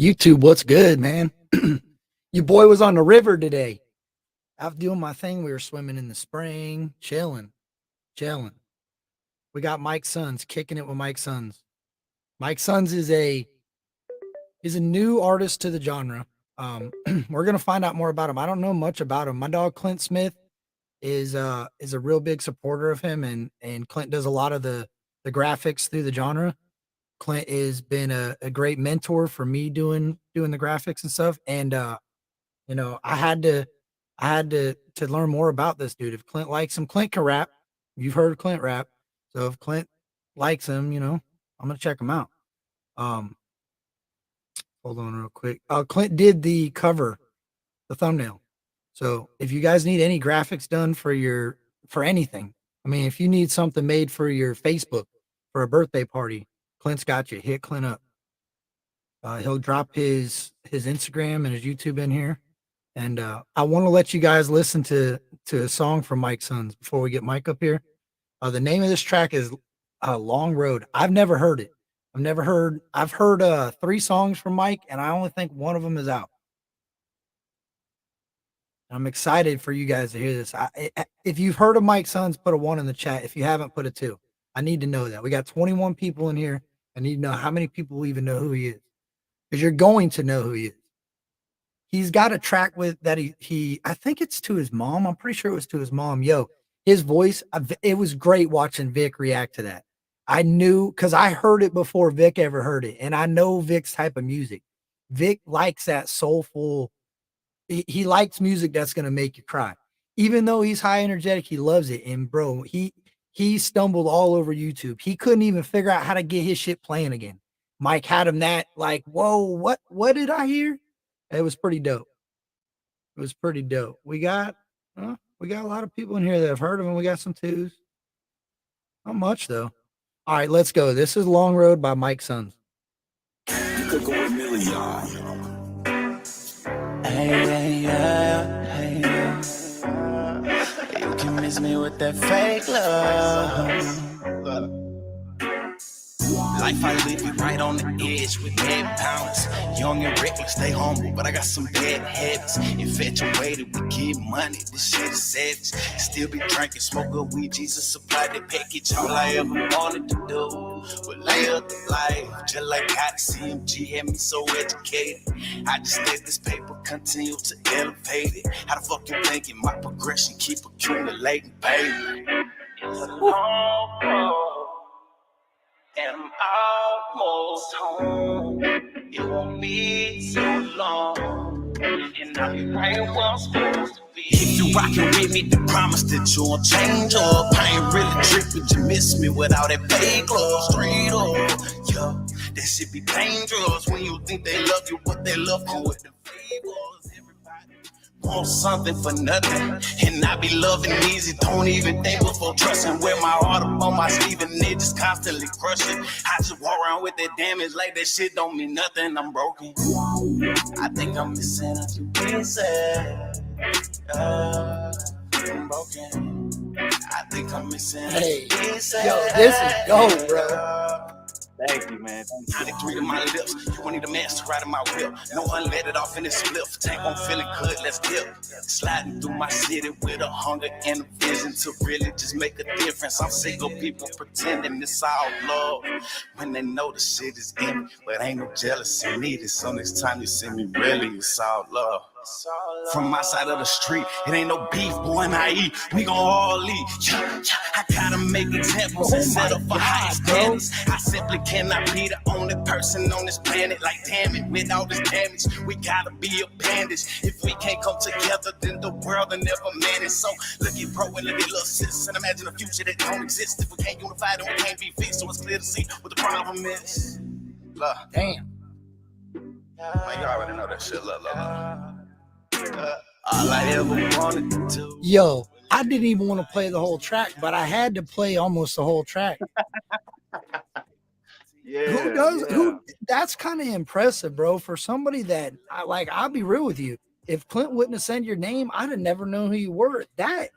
YouTube, what's good, man? Your boy was on the river today. I was doing my thing. We were swimming in the spring, chilling. We got Mike Sons kicking it with Mike Sons. Mike Sons is a new artist to the genre. We're gonna find out more about him. I don't know much about him. My dog Clint Smith is a real big supporter of him, and Clint does a lot of the graphics through the genre. Clint has been a great mentor for me doing the graphics and stuff. And I had to learn more about this dude. If Clint likes him, Clint can rap. You've heard Clint rap. So if Clint likes him, I'm gonna check him out. Um, hold on real quick. Clint did the cover, the thumbnail. So if you guys need any graphics done for anything, I mean, if you need something made for your Facebook for a birthday party, Clint's got you. Hit Clint up. He'll drop his Instagram and his YouTube in here. And I want to let you guys listen to a song from Mike Sons before we get Mike up here. The name of this track is Long Road. I've never heard it. I've heard three songs from Mike, and I only think one of them is out. I'm excited for you guys to hear this. If you've heard of Mike Sons, put a one in the chat. If you haven't, put a two. I need to know that. We got 21 people in here. I need to know how many people even know who he is, because you're going to know who he is. He's got a track with that he I think it's to his mom. I'm pretty sure it was to his mom. Yo, his voice, it was great watching Vic react to that. I knew, because I heard it before Vic ever heard it, and I know Vic's type of music. Vic likes that soulful. He likes music that's gonna make you cry. Even though he's high energetic, he loves it. And bro, he stumbled all over YouTube. He couldn't even figure out how to get his shit playing again. Mike had him that like, whoa, what did I hear? It was pretty dope. It was pretty dope. We got a lot of people in here that have heard of him. We got some twos. Not much though. All right, let's go. This is Long Road by Mike Sons. You could go a million. Hey, you can miss me with that fake love. Life I live it right on the edge with bad pounds. Young and reckless, stay humble, but I got some bad habits. Infatuated with get money, this shit is savage. Still be drinking, smoke good weed, Jesus supplied the package. All I ever wanted to do was lay up the life, just like how the CMG had me so educated. I just let this paper continue to elevate it. How the fuck you thinking my progression keep accumulating, baby? It's a long road, and I'm almost home. It won't be so long, and I'll be right where I'm supposed to be. If you rockin' with me, then promise that you won't change up. I ain't really trippin', you miss me without that fake love. Straight up, yeah, that shit be dangerous when you think they love you, but they love you with the favors. Want something for nothing, and I be loving easy. Don't even think before trusting. Wear my heart up on my sleeve, and they just constantly crushing. I just walk around with that damage like that shit don't mean nothing. I'm broken. I think I'm missing a few pieces. I'm broken. I think I'm missing a few pieces. Yo, this is dope, bro. Thank you, man. 93 of my lips. You won't need a master right in my whip. No one let it off in this flip. Tank on feeling good, let's dip. Sliding through my city with a hunger and a vision to really just make a difference. I'm sick of people pretending it's all love when they know the shit is in me. But ain't no jealousy needed. So next time you see me, really, it's all love. From my side of the street, it ain't no beef, boy, and I eat. We gon' all eat. I gotta make examples and set up for high standards. I simply cannot be the only person on this planet. Like, damn it, with all this damage, we gotta be a bandage. If we can't come together, then the world will never manage. So look at bro and look at little sis, and imagine a future that don't exist. If we can't unify, then we can't be fixed. So it's clear to see what the problem is. Love. Damn. Man, you already know that shit. Love. All I ever wanted to do. Yo, I didn't even want to play the whole track, but I had to play almost the whole track. Who that's kind of impressive, bro, for somebody that I'll be real with you. If Clint wouldn't have said your name, I'd have never known who you were. That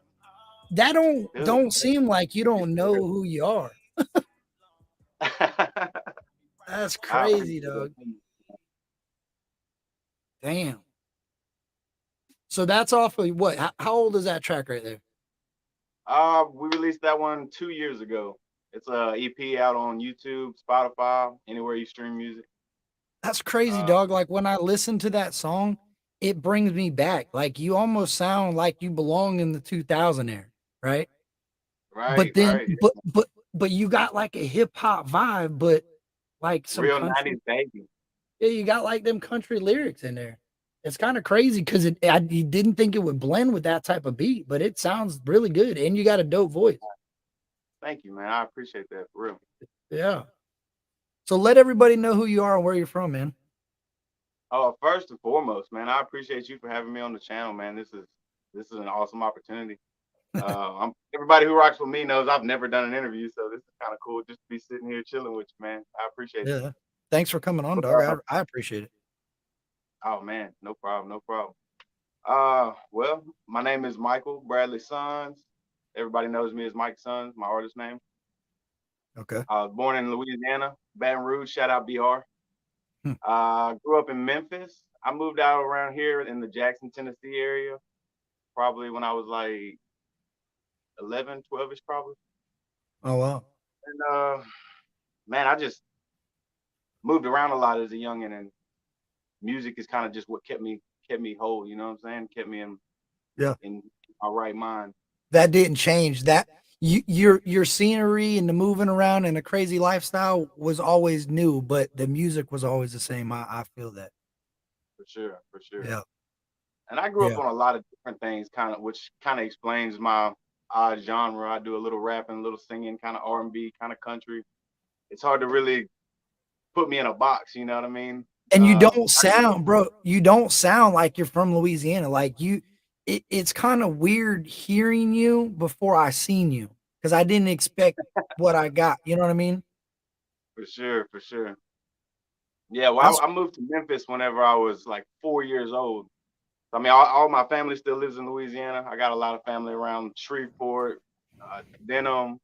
don't seem like you don't know who you are. That's crazy, dog. Damn. So that's off of what? How old is that track right there? We released that one 2 years ago. It's a EP out on YouTube, Spotify, anywhere you stream music. That's crazy, Uh, dog. Like when I listen to that song, it brings me back. Like you almost sound like you belong in the 2000 era, right? right, But then, right. but you got like a hip hop vibe, but like some Real country. 90s baby. Yeah, you got like them country lyrics in there. It's kind of crazy because you didn't think it would blend with that type of beat, but it sounds really good, and you got a dope voice. Thank you, man. I appreciate that for real. Yeah. So let everybody know who you are and where you're from, man. Oh, first and foremost, man, I appreciate you for having me on the channel, man. This is an awesome opportunity. Everybody who rocks with me knows I've never done an interview, so this is kind of cool just to be sitting here chilling with you, man. I appreciate it. Yeah. Thanks for coming on, But, dog. I appreciate it. oh man, no problem, no problem. Well, my name is Michael Bradley Sons. Everybody knows me as Mike Sons, my artist name. Okay. I was born in Louisiana, Baton Rouge. Shout out BR. Hmm. Grew up in Memphis. I moved out around here in the Jackson, Tennessee area, probably when I was like 11, 12ish, probably. Oh wow. And man, I just moved around a lot as a youngin', and music is kind of just what kept me whole. You know what I'm saying? Kept me in my right mind. That didn't change. That your scenery and the moving around and the crazy lifestyle was always new, but the music was always the same. I feel that. For sure, for sure. Yeah. And I grew Yeah. up on a lot of different things, which kind of explains my odd genre. I do a little rapping, a little singing, kind of R&B, kind of country. It's hard to really put me in a box, you know what I mean? And you don't sound, bro, you don't sound like you're from Louisiana. Like it's kind of weird hearing you before I seen you because I didn't expect what I got. You know what I mean? For sure, for sure. Yeah, well, I moved to Memphis whenever I was like 4 years old. I mean, all my family still lives in Louisiana. I got a lot of family around Shreveport, Denham.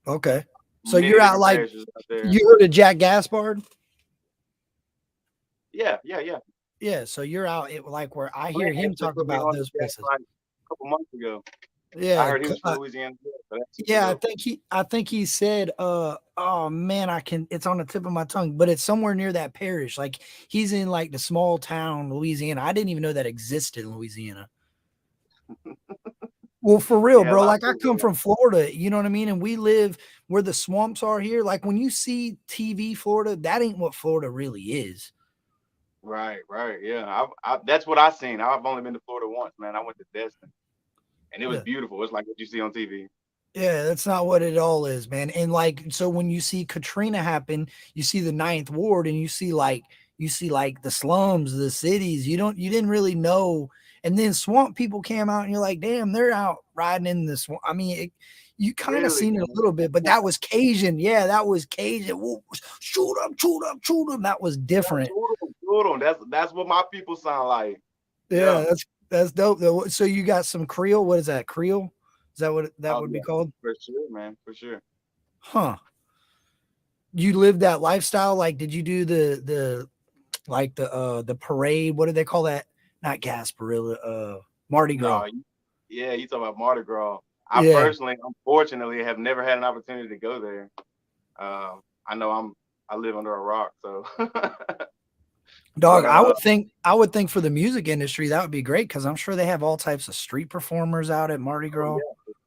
Okay. So Many you're out different like parishes out there. you heard of Jack Gaspard? Yeah. Yeah. So you're out like where I hear him talk put me about on those the chat places. like a couple months ago. I Yeah. heard he was from Louisiana. So that's Yeah, dope. I think he said, oh man, it's on the tip of my tongue, but it's somewhere near that parish. Like he's in like the small town, Louisiana. I didn't even know that existed in Louisiana. Well, for real, Yeah, a bro. lot Like I of come people. from Florida, you know what I mean? And we live where the swamps are here. Like when you see TV Florida, that ain't what Florida really is. Right. Yeah, that's what I seen. I've only been to Florida once, man. I went to Destin, and it was Yeah. beautiful. It's like what you see on TV. Yeah, that's not what it all is, man. And like, so when you see Katrina happen, you see the Ninth Ward, and you see like the slums, the cities. You didn't really know. And then swamp people came out, and you're like, damn, they're out riding in the swamp. I mean, you kind of Really? seen it a little bit, but that was Cajun. Yeah, that was Cajun. Woo, shoot them, shoot them, shoot them. That was different. Total. That's what my people sound like. Yeah, that's dope. Though. So you got some Creole. What is that? Creole? Is that what that Oh, would be yeah, called? for sure, man, for sure. Huh. You lived that lifestyle? Like, did you do the parade? What do they call that? Not Gasparilla, Mardi Gras. No, yeah, you talking about Mardi Gras. I Yeah. personally, unfortunately, have never had an opportunity to go there. I know I live under a rock, so. Dog, But, I would think for the music industry that would be great because I'm sure they have all types of street performers out at Mardi Gras.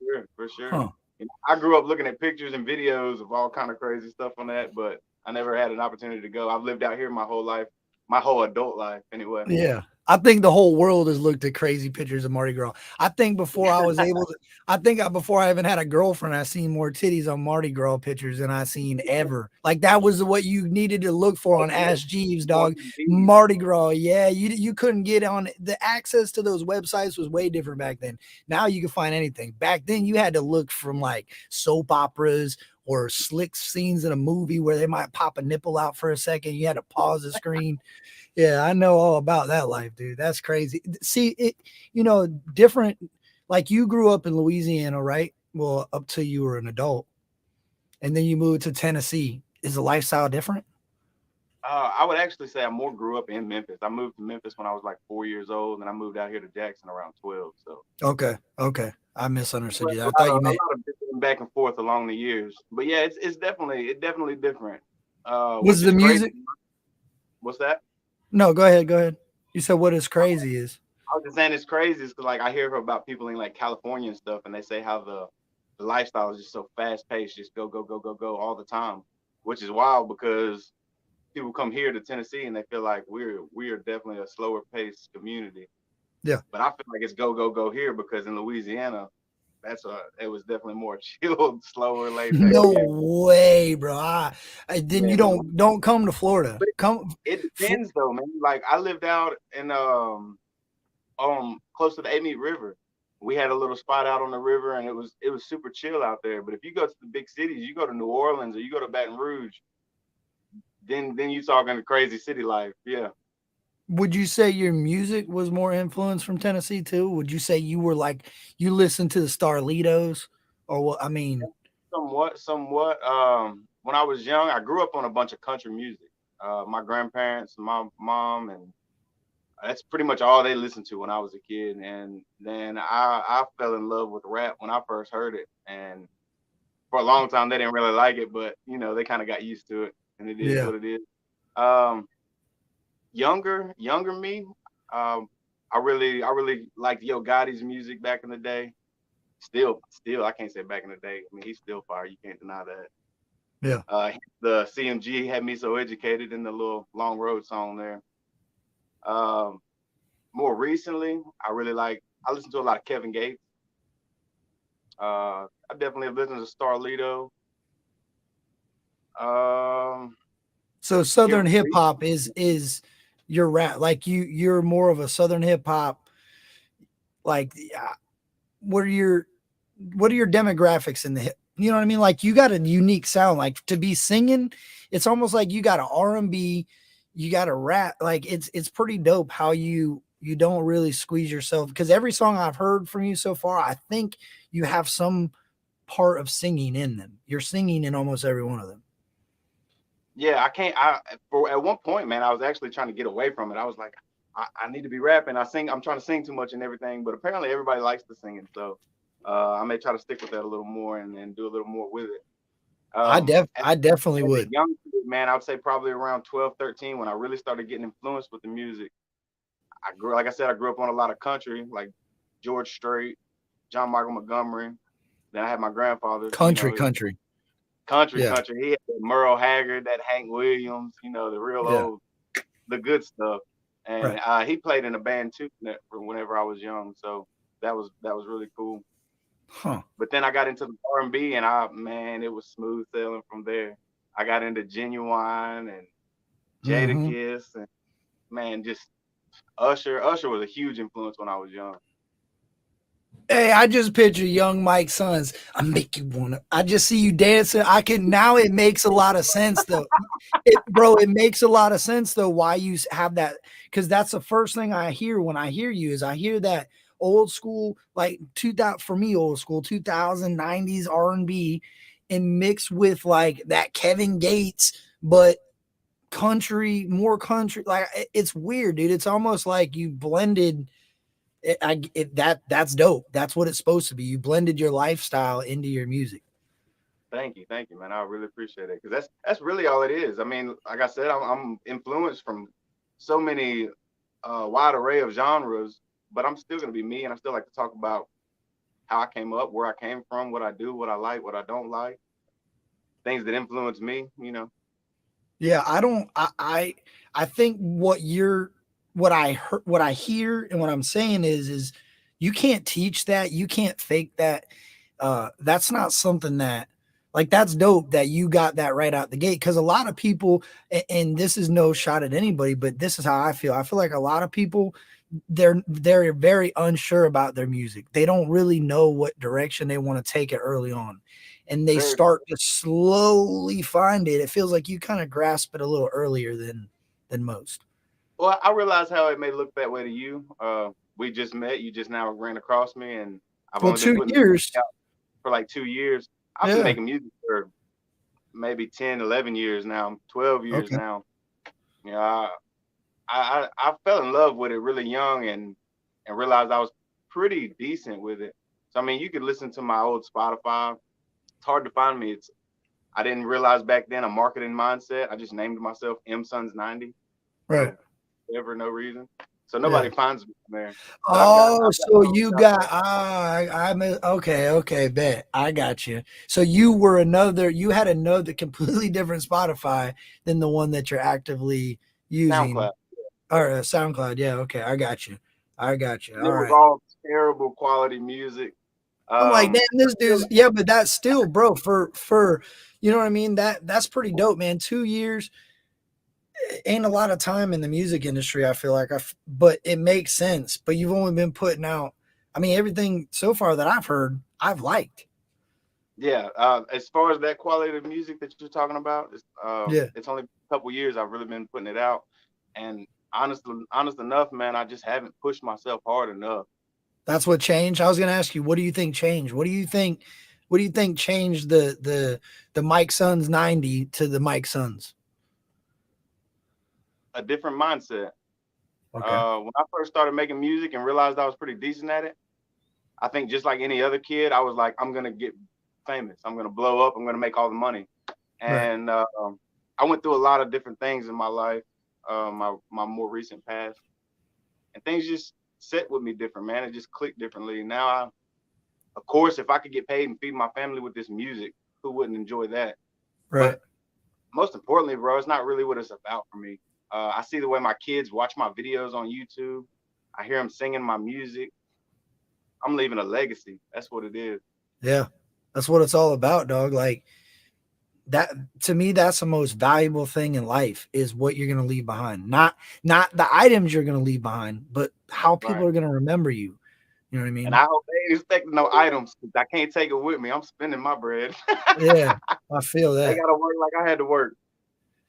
yeah, for sure. Huh. You know, I grew up looking at pictures and videos of all kind of crazy stuff on that, but I never had an opportunity to go. I've lived out here my whole life, my whole adult life, anyway. Yeah. I think the whole world has looked at crazy pictures of Mardi Gras. I think before I was able to, before I even had a girlfriend, I seen more titties on Mardi Gras pictures than I seen ever. Like that was what you needed to look for on Ask Jeeves, dog. Mardi Gras. Yeah. You couldn't get on the access to those websites was way different back then. Now you can find anything. Back then you had to look from like soap operas or slick scenes in a movie where they might pop a nipple out for a second. You had to pause the screen. Yeah, I know all about that life, dude. That's crazy. See, different. Like you grew up in Louisiana, right? Well, up till you were an adult, and then you moved to Tennessee. Is the lifestyle different? I would actually say I more grew up in Memphis. I moved to Memphis when I was like 4 years old, and I moved out here to Jackson around 12. So Okay, okay. I misunderstood you. I a thought you a meant. lot of back and forth along the years. But yeah, it's definitely different. Was Which the is crazy. music? What's that? No, go ahead. Go ahead. You said what is crazy is. I was just saying it's crazy. It's like I hear about people in like California and stuff, and they say how the lifestyle is just so fast paced, just go go go go go all the time, which is wild because people come here to Tennessee and they feel like we are definitely a slower paced community. Yeah. But I feel like it's go go go here because in Louisiana, it was definitely more chilled, slower, laid back. No Yeah, way, bro. Then yeah, you man. don't come to Florida. But Come. it Fl- depends though, man. Like I lived out in close to the Amite River. We had a little spot out on the river, and it was super chill out there. But if you go to the big cities, you go to New Orleans or you go to Baton Rouge, then you talking crazy city life. Yeah, would you say your music was more influenced from Tennessee too? Would you say you were like you listened to the Starlitos or what? I mean, somewhat. When I was young, I grew up on a bunch of country music. My grandparents, my mom, and that's pretty much all they listened to when I was a kid. And then I fell in love with rap when I first heard it, and for a long time they didn't really like it, but they kind of got used to it, and it is yeah, what it is. Um, younger me, um, I really liked Yo Gotti's music back in the day. Still, I can't say back in the day. I mean, he's still fire. You can't deny that. yeah. The CMG had me so educated in the little Long Road song there. Um, More recently, I listen to a lot of Kevin Gates. I definitely have listened to Starlito. Um, So here Southern hip recently, hop is your rap. Like you're more of a Southern hip hop. Like what are your what are your demographics in the hip? You know what I mean? Like you got a unique sound. Like to be singing, it's almost like you got an R&B, you got a rap. Like it's pretty dope how you don't really squeeze yourself because every song I've heard from you so far, I think you have some part of singing in them. You're singing in almost every one of them. yeah, I can't. I for At one point, man, I was actually trying to get away from it. I was like, I need to be rapping. I'm trying to sing too much and everything, but apparently everybody likes the singing, so I may try to stick with that a little more and do a little more with it. As, I definitely as a would. young kid, man, I would say probably around 12, 13 when I really started getting influenced with the music. Like I said, I grew up on a lot of country, like George Strait, John Michael Montgomery. Then I had my grandfather, Country, country. Yeah, country. He had that Merle Haggard, that Hank Williams, the real yeah. old, the good stuff. And Right. he played in a band too whenever I was young, so that was really cool. Huh. But then I got into the R&B, and man, it was smooth sailing from there. I got into Genuine and Hmm. Jadakiss, and man, just Usher. Usher was a huge influence when I was young. Hey, I just picture young Mike Sons. I make you wanna. I just see you dancing. I can now. It makes a lot of sense though, bro. It makes a lot of sense though why you have that because that's the first thing I hear when I hear you is I hear that old school like 2000 for me old school 2090s R&B and mixed with like that Kevin Gates but country more country like it's weird, dude. It's almost like you blended that's dope. That's what it's supposed to be. You blended your lifestyle into your music. Thank you, man. I really appreciate it because that's really all it is. I mean, like I said, I'm influenced from so many wide array of genres, but I'm still gonna be me, and I still like to talk about how I came up, where I came from, what I do, what I like, what I don't like, things that influence me. Yeah, I don't. I think what I hear, and what I'm saying is you can't teach that. You can't fake that. That's not something that like that's dope that you got that right out the gate because a lot of people and this is no shot at anybody but this is how I feel like a lot of people they're very unsure about their music. They don't really know what direction they want to take it early on. And they Very start to slowly find it. It feels like you kind of grasp it a little earlier than most. well. I realize how it may look that way to you. We just met. You just now ran across me, and I've Well, only been two putting music years. out for like 2 years. I've been Yeah. making music for maybe 10, 11 years now, 12 years Okay. now. Yeah, I fell in love with it really young and realized I was pretty decent with it. So I mean, you could listen to my old Spotify. It's hard to find me. It's I didn't realize back then a marketing mindset. I just named myself M Sons 90 Right. for ever no reason. So nobody Yeah. finds me from there. But Oh, I've got so songs you out got there. I'm okay, okay, bet. I got you. So you had another completely different Spotify than the one that you're actively using. SoundCloud. Or SoundCloud. Yeah, okay, I got you. I got you. And it All was right. all terrible quality music. I'm like, damn, I this feel dude's yeah, but that's still, bro, for you know what I mean? That's pretty dope, man. 2 years ain't a lot of time in the music industry, I feel like. But it makes sense. But you've only been putting out, I mean, everything so far that I've heard, I've liked. yeah. As far as that quality of music that you're talking about, Yeah. it's only a couple years I've really been putting it out. And honest enough, man, I just haven't pushed myself hard enough. That's what changed. I was gonna ask you, what do you think changed? What do you think changed the Mike Sons 90 to the Mike Sons? A different mindset. Okay. When I first started making music and realized I was pretty decent at it, I think just like any other kid, I was like, I'm gonna get famous. I'm gonna blow up. I'm gonna make all the money. Right. And I went through a lot of different things in my life, my more recent past, and things just set with me different, man. It just clicked differently. Now, of course, if I could get paid and feed my family with this music, who wouldn't enjoy that? Right. But most importantly, bro, it's not really what it's about for me. I see the way my kids watch my videos on YouTube. I hear them singing my music. I'm leaving a legacy. That's what it is. Yeah. That's what it's all about, dog. Like that to me, that's the most valuable thing in life is what you're gonna leave behind. Not the items you're gonna leave behind, but how Right. people are gonna remember you. You know what I And mean? I hope they ain't expecting no items. 'Cause I can't take it with me. I'm spending my bread. Yeah, I feel They that. gotta work like I had to work.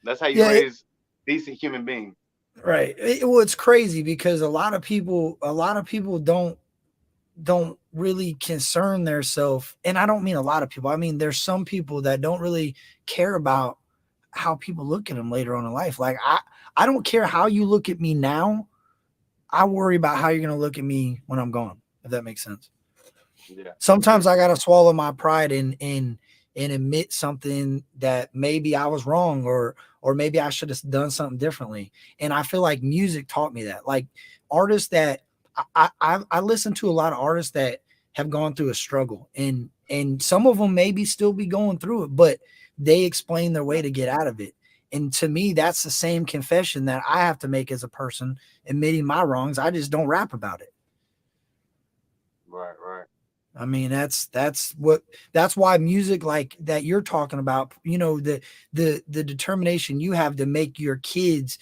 That's how you Yeah, raise decent human beings. right. Well, it's crazy because a lot of people don't really concern themselves, and I don't mean a lot of people. I mean there's some people that don't really care about how people look at them later on in life. Like I don't care how you look at me now. I worry about how you're gonna look at me when I'm gone. If that makes sense. Yeah, Sometimes yeah, I gotta swallow my pride and admit something that maybe I was wrong or maybe I should have done something differently. And I feel like music taught me that. Like artists that I listen to a lot of artists that have gone through a struggle and some of them maybe still be going through it, but they explain their way yeah. to get out of it. And to me, that's the same confession that I have to make as a person, admitting my wrongs. I just don't rap about it. Right, right. I mean, that's why music like that you're talking about, you know, the determination you have to make your kids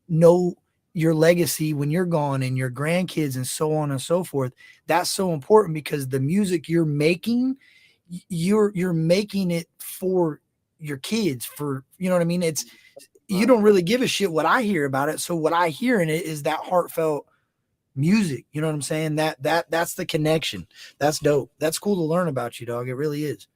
know your legacy when you're gone and your grandkids and so on and so forth. That's so important because the music you're making, you're making it for your kids, for you know what I mean? It's you Right. don't really give a shit what I hear about it. So what I hear in it is that heartfelt music. You know what I'm saying? That's the connection. That's dope. That's cool to learn about you, dog. It really is.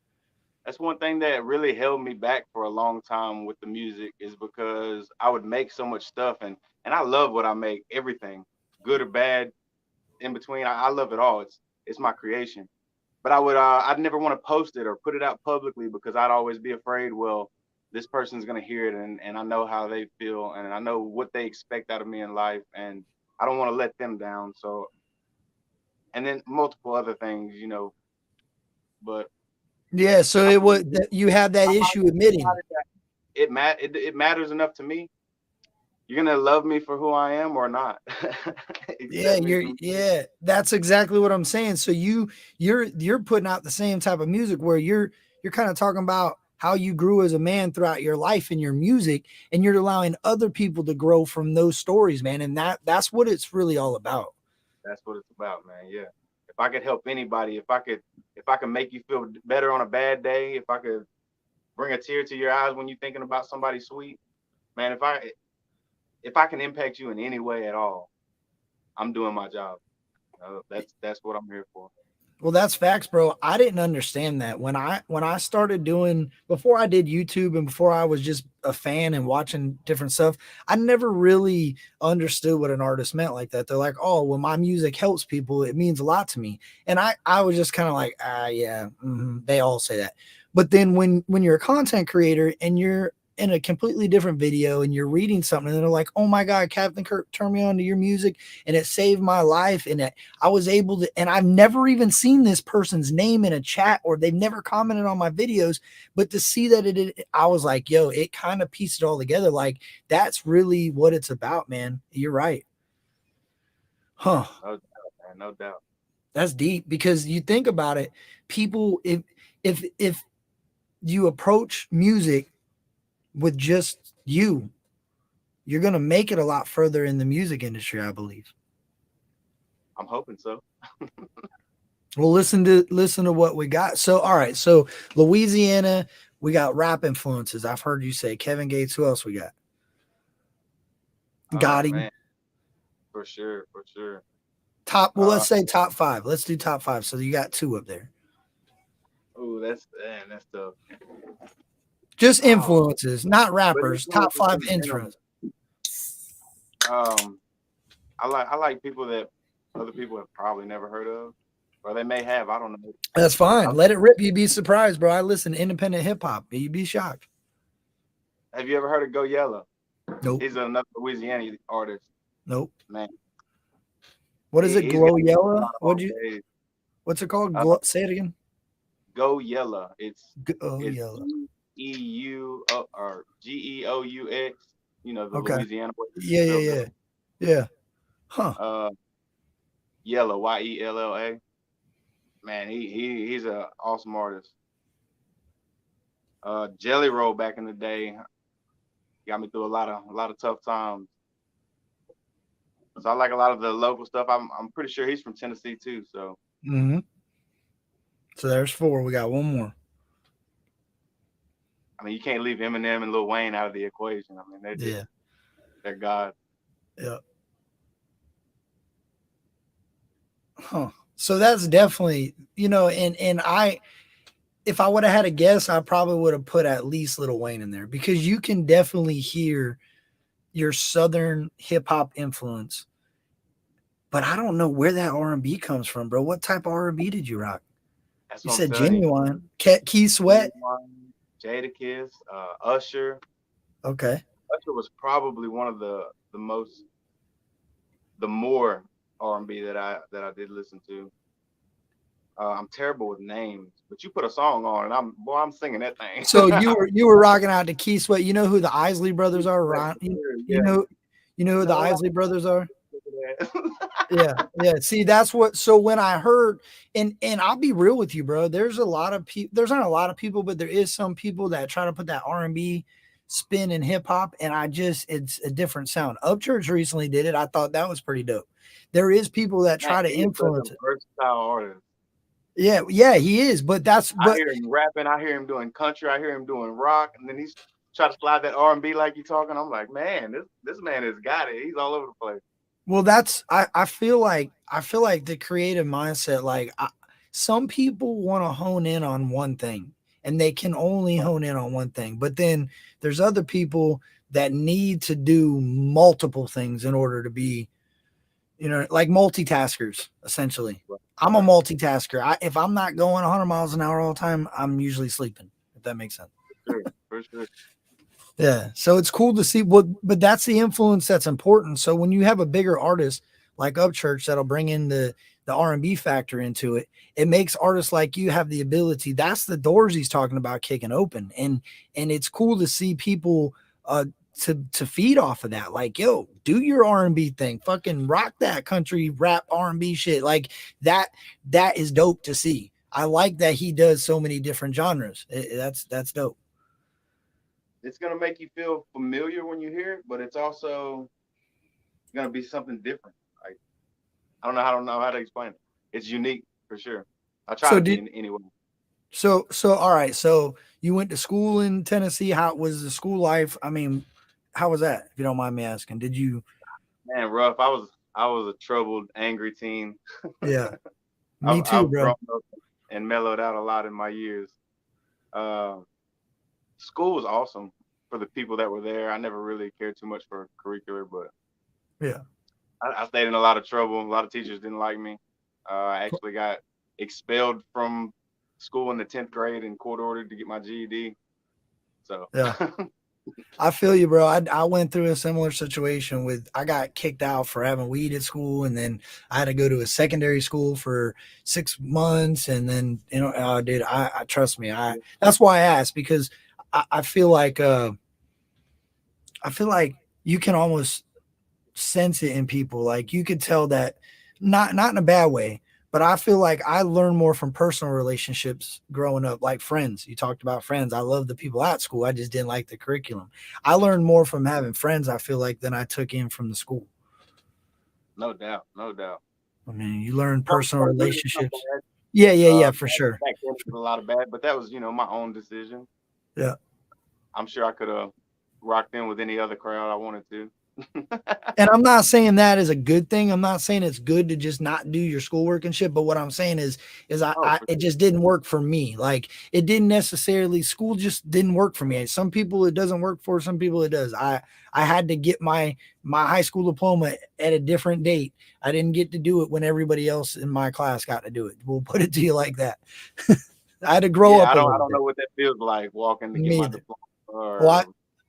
That's one thing that really held me back for a long time with the music is because I would make so much stuff and I love what I make, everything, good or bad, in between. I love it all. It's my creation. But I'd never want to post it or put it out publicly because I'd always be afraid, well, this person's gonna hear it and I know how they feel and I know what they expect out of me in life and I don't want to let them down. So and then multiple other things, but Yeah. So I it was finally, that you have that I issue finally admitting. decided that it matters enough to me. You're gonna love me for who I am or not. Yeah, Accept me you're from yeah, that's exactly what I'm saying. So you're putting out the same type of music where you're kind of talking about how you grew as a man throughout your life in your music and you're allowing other people to grow from those stories, man. And that's what it's really all about. that's what it's about, man. Yeah. If I could help anybody, if I could make you feel better on a bad day, if I could bring a tear to your eyes when you're thinking about somebody sweet, man, if I can impact you in any way at all, I'm doing my job. That's what I'm here for. Well, that's facts, bro. I didn't understand that when I started doing before I did YouTube and before I was just a fan and watching different stuff. I never really understood what an artist meant like that. They're like, "Oh, when my music helps people, it means a lot to me." And I was just kind of like, "Ah, yeah, they all say that." But then when you're a content creator and you're in a completely different video and you're reading something and they're like, "Oh my God, Captain Kirk, turn me on to your music and it saved my life and I was able to," and I've never even seen this person's name in a chat or they've never commented on my videos, but to see that I was like, yo, it kind of pieced it all together. Like, that's really what it's about, man. You're right. Huh. No doubt, man. No doubt. That's deep because you think about it, people, if you approach music with just you're going to make it a lot further in the music industry, I believe. I'm hoping so. Well, listen to what we got. So, all right. So, Louisiana, we got rap influences. I've heard you say Kevin Gates. Who else we got? Oh Gotti. man, for sure, for sure. Top. Well, Uh, let's say top five. Let's do top five. So you got two up there. oh, that's man, that's tough. Just Oh, influences, not but rappers. Top it's five in general. influences. Um, I like people that other people have probably never heard of, or they may have. I don't know. That's fine. I, Let it rip. You'd be surprised, bro. I listen to independent hip hop. You'd be shocked. have you ever heard of Go Yella? Nope. He's another Louisiana artist. Nope. Man, What is it? he's got Glow a Yellow? lot of on stage. What's it called? Uh, Say it again. Go Yella. Oh, It's Yellow. or Geaux. You know the Okay. Louisiana boy. Yeah, yeah, Real yeah. good. Yeah. Huh. Yella, Yella. Man, he's an awesome artist. Jelly Roll back in the day got me through a lot of tough times. So I like a lot of the local stuff. I'm pretty sure he's from Tennessee too. So Mm-hmm. So there's four. We got one more. I mean, you can't leave Eminem and Lil Wayne out of the equation. I mean, Yeah. they're God. Yeah. Huh. So that's definitely, and I, if I would have had a guess, I probably would have put at least Little Wayne in there because you can definitely hear your Southern hip hop influence. But I don't know where that R&B comes from, bro. What type of R&B did you rock? That's You what I'm said telling you. Genuine, Key Sweat. Jadakiss, Usher. Okay. Usher was probably one of the more R&B that I did listen to. I'm terrible with names, but you put a song on and I'm singing that thing. So you were rocking out to Key Sweat. You know who the Isley brothers are, Yeah, Ron? for sure, You yeah. know you know who the No, Isley brothers are? I Yeah, yeah. See, that's what. So when I heard, and I'll be real with you, bro. There's a lot of people. There's not a lot of people, but there is some people that try to put that R&B spin in hip hop, and it's a different sound. Upchurch recently did it. I thought that was pretty dope. There is people that Man, try to he is such a influence it. versatile artist. Yeah, yeah, he is. But that's I but hear him rapping, I hear him doing country, I hear him doing rock, and then he's trying to slide that R&B like you talking. I'm like, man, this man has got it. He's all over the place. well, I feel like the creative mindset, like some people want to hone in on one thing and they can only hone in on one thing. But then there's other people that need to do multiple things in order to be, like multitaskers, essentially. Right, I'm a right. multitasker. If I'm not going 100 miles an hour all the time, I'm usually sleeping, if that makes sense. For sure, for sure. Yeah. So it's cool to see what, but that's the influence that's important. So when you have a bigger artist like Upchurch that'll bring in the R&B factor into it, it makes artists like you have the ability. That's the doors he's talking about kicking open, and it's cool to see people to feed off of that. Like, yo, do your R&B thing, fucking rock that country rap R&B shit. Like that is dope to see. I like that he does so many different genres. That's dope. It's gonna make you feel familiar when you hear it, but it's also gonna be something different. Like I don't know how to explain it. It's unique for sure. I try So to be did in anyway. So all right. So you went to school in Tennessee. How was the school life? I mean, how was that? If you don't mind me asking, did you? Man, rough. I was a troubled, angry teen. Yeah. Me too, I've bro. grown up and mellowed out a lot in my years. Uh, School was awesome for the people that were there. I never really cared too much for curricular, but Yeah. I stayed in a lot of trouble. A lot of teachers didn't like me. I actually got expelled from school in the 10th grade and court ordered to get my GED. So Yeah. I feel you, bro. I went through a similar situation with I got kicked out for having weed at school, and then I had to go to a secondary school for 6 months, and then dude, I trust me. That's why I asked because I feel like you can almost sense it in people. Like you could tell that not in a bad way, but I feel like I learned more from personal relationships growing up, like friends. You talked about friends. I love the people at school. I just didn't like the curriculum. I learned more from having friends, I feel like, than I took in from the school. no doubt, no doubt. I mean, you learn Some personal good and some relationships. bad. Yeah, yeah, yeah, for sure. Back then was a lot of bad, but that was my own decision. Yeah. I'm sure I could have rocked in with any other crowd I wanted to. And I'm not saying that is a good thing. I'm not saying it's good to just not do your schoolwork and shit. But what I'm saying is Oh, I for it sure. just didn't work for me. Like it didn't necessarily school just didn't work for me. Some people it doesn't work for, some people it does. I had to get my high school diploma at a different date. I didn't get to do it when everybody else in my class got to do it. We'll put it to you like that. I had to grow Yeah, up I a don't I little don't bit. know what that feels like walking to get Me my either. diploma Well, I, or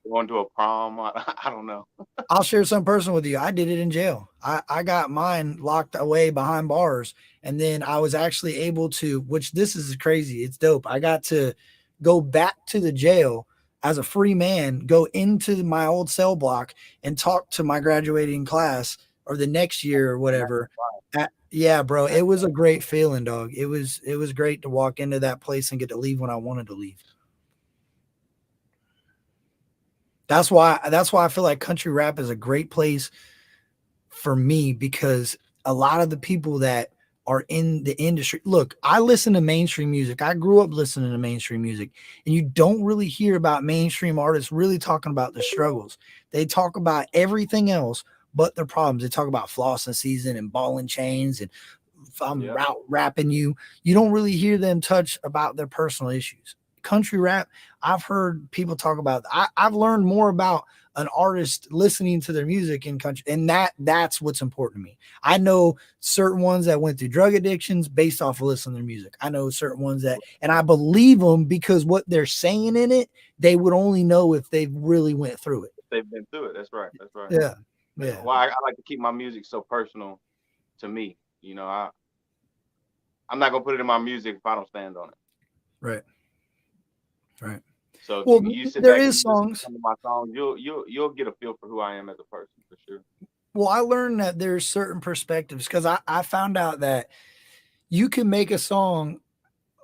going to a prom. I don't know. I'll share some person with you. I did it in jail. I got mine locked away behind bars. And then I was actually able to, which this is crazy. It's dope. I got to go back to the jail as a free man, go into my old cell block and talk to my graduating class or the next year or And that's whatever. Yeah, bro. It that's was a great feeling, dog. It was great to walk into that place and get to leave when I wanted to leave. That's why I feel like country rap is a great place for me because a lot of the people that are in the industry look, I listen to mainstream music. I grew up listening to mainstream music, and you don't really hear about mainstream artists really talking about the struggles. They talk about everything else but their problems. They talk about flossing season and ball and chains and if I'm yep. rapping you. You don't really hear them touch about their personal issues. Country rap, I've heard people talk about. I've learned more about an artist listening to their music in country, and that's what's important to me. I know certain ones that went through drug addictions based off of listening to their music. I know certain ones that, and I believe them because what they're saying in it, they would only know if they really went through it. They've been through it. That's right. That's right. Yeah, That's yeah, why I like to keep my music so personal to me. I'm not gonna put it in my music if I don't stand on it. right, right. So if Well, you sit there back and is you listen to songs. some of my songs, you'll get a feel for who I am as a person for sure. Well, I learned that there's certain perspectives because I found out that you can make a song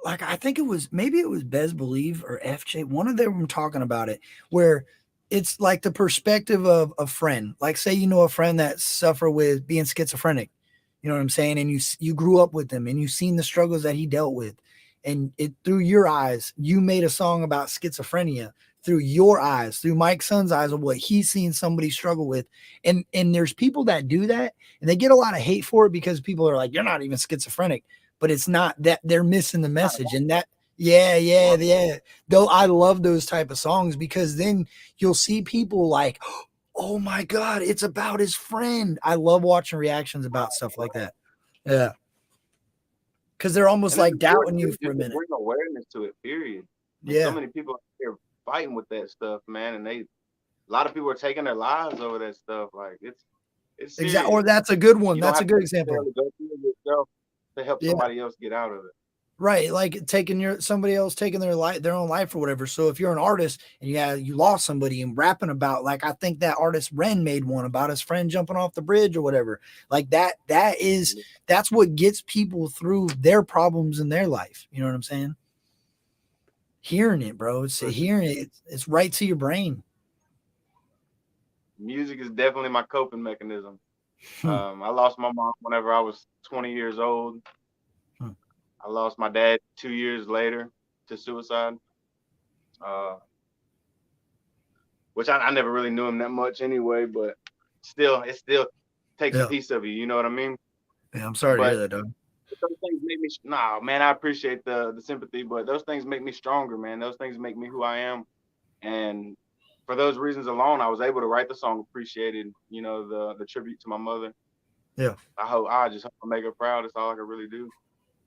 like I think it was maybe it was Bez Believe or FJ, one of them talking about it, where it's like the perspective of a friend. Like say you know a friend that suffer with being schizophrenic, you know what I'm saying, and you grew up with him and you've seen the struggles that he dealt with, and it through your eyes you made a song about schizophrenia through your eyes, through Mike's son's eyes of what he's seen somebody struggle with, and there's people that do that and they get a lot of hate for it because people are like you're not even schizophrenic, but it's not that they're missing the message and that yeah, yeah, yeah. Though I love those type of songs because then you'll see people like, oh my God, it's about his friend. I love watching reactions about stuff like that. Yeah. Because they're almost And it's like important doubting you too, for a just to minute. bring awareness to it. Period. And so Yeah. many people out here fighting with that stuff, man, and a lot of people are taking their lives over that stuff. Like it's Exactly. Or serious. that's a good one. You don't That's a have to good example. necessarily go through it yourself to help Yeah. somebody else get out of it. Right. Like somebody else taking their own life or whatever. So if you're an artist and you lost somebody and rapping about, like, I think that artist Ren made one about his friend jumping off the bridge or whatever. Like that's what gets people through their problems in their life. You know what I'm saying? Hearing it, bro. It's For sure. hearing it. It's right to your brain. Music is definitely my coping mechanism. Hmm, I lost my mom whenever I was 20 years old. hmm. I lost my dad 2 years later to suicide, uh, which I never really knew him that much anyway, but it still takes a Yeah. piece of you. You know what I mean? Yeah. I'm sorry to hear But that, dog. those things make me. Nah, man, I appreciate the sympathy, but those things make me stronger, man. Those things make me who I am, and for those reasons alone, I was able to write the song "Appreciated." You know, the tribute to my mother. Yeah. I just hope I make her proud. That's all I can really do.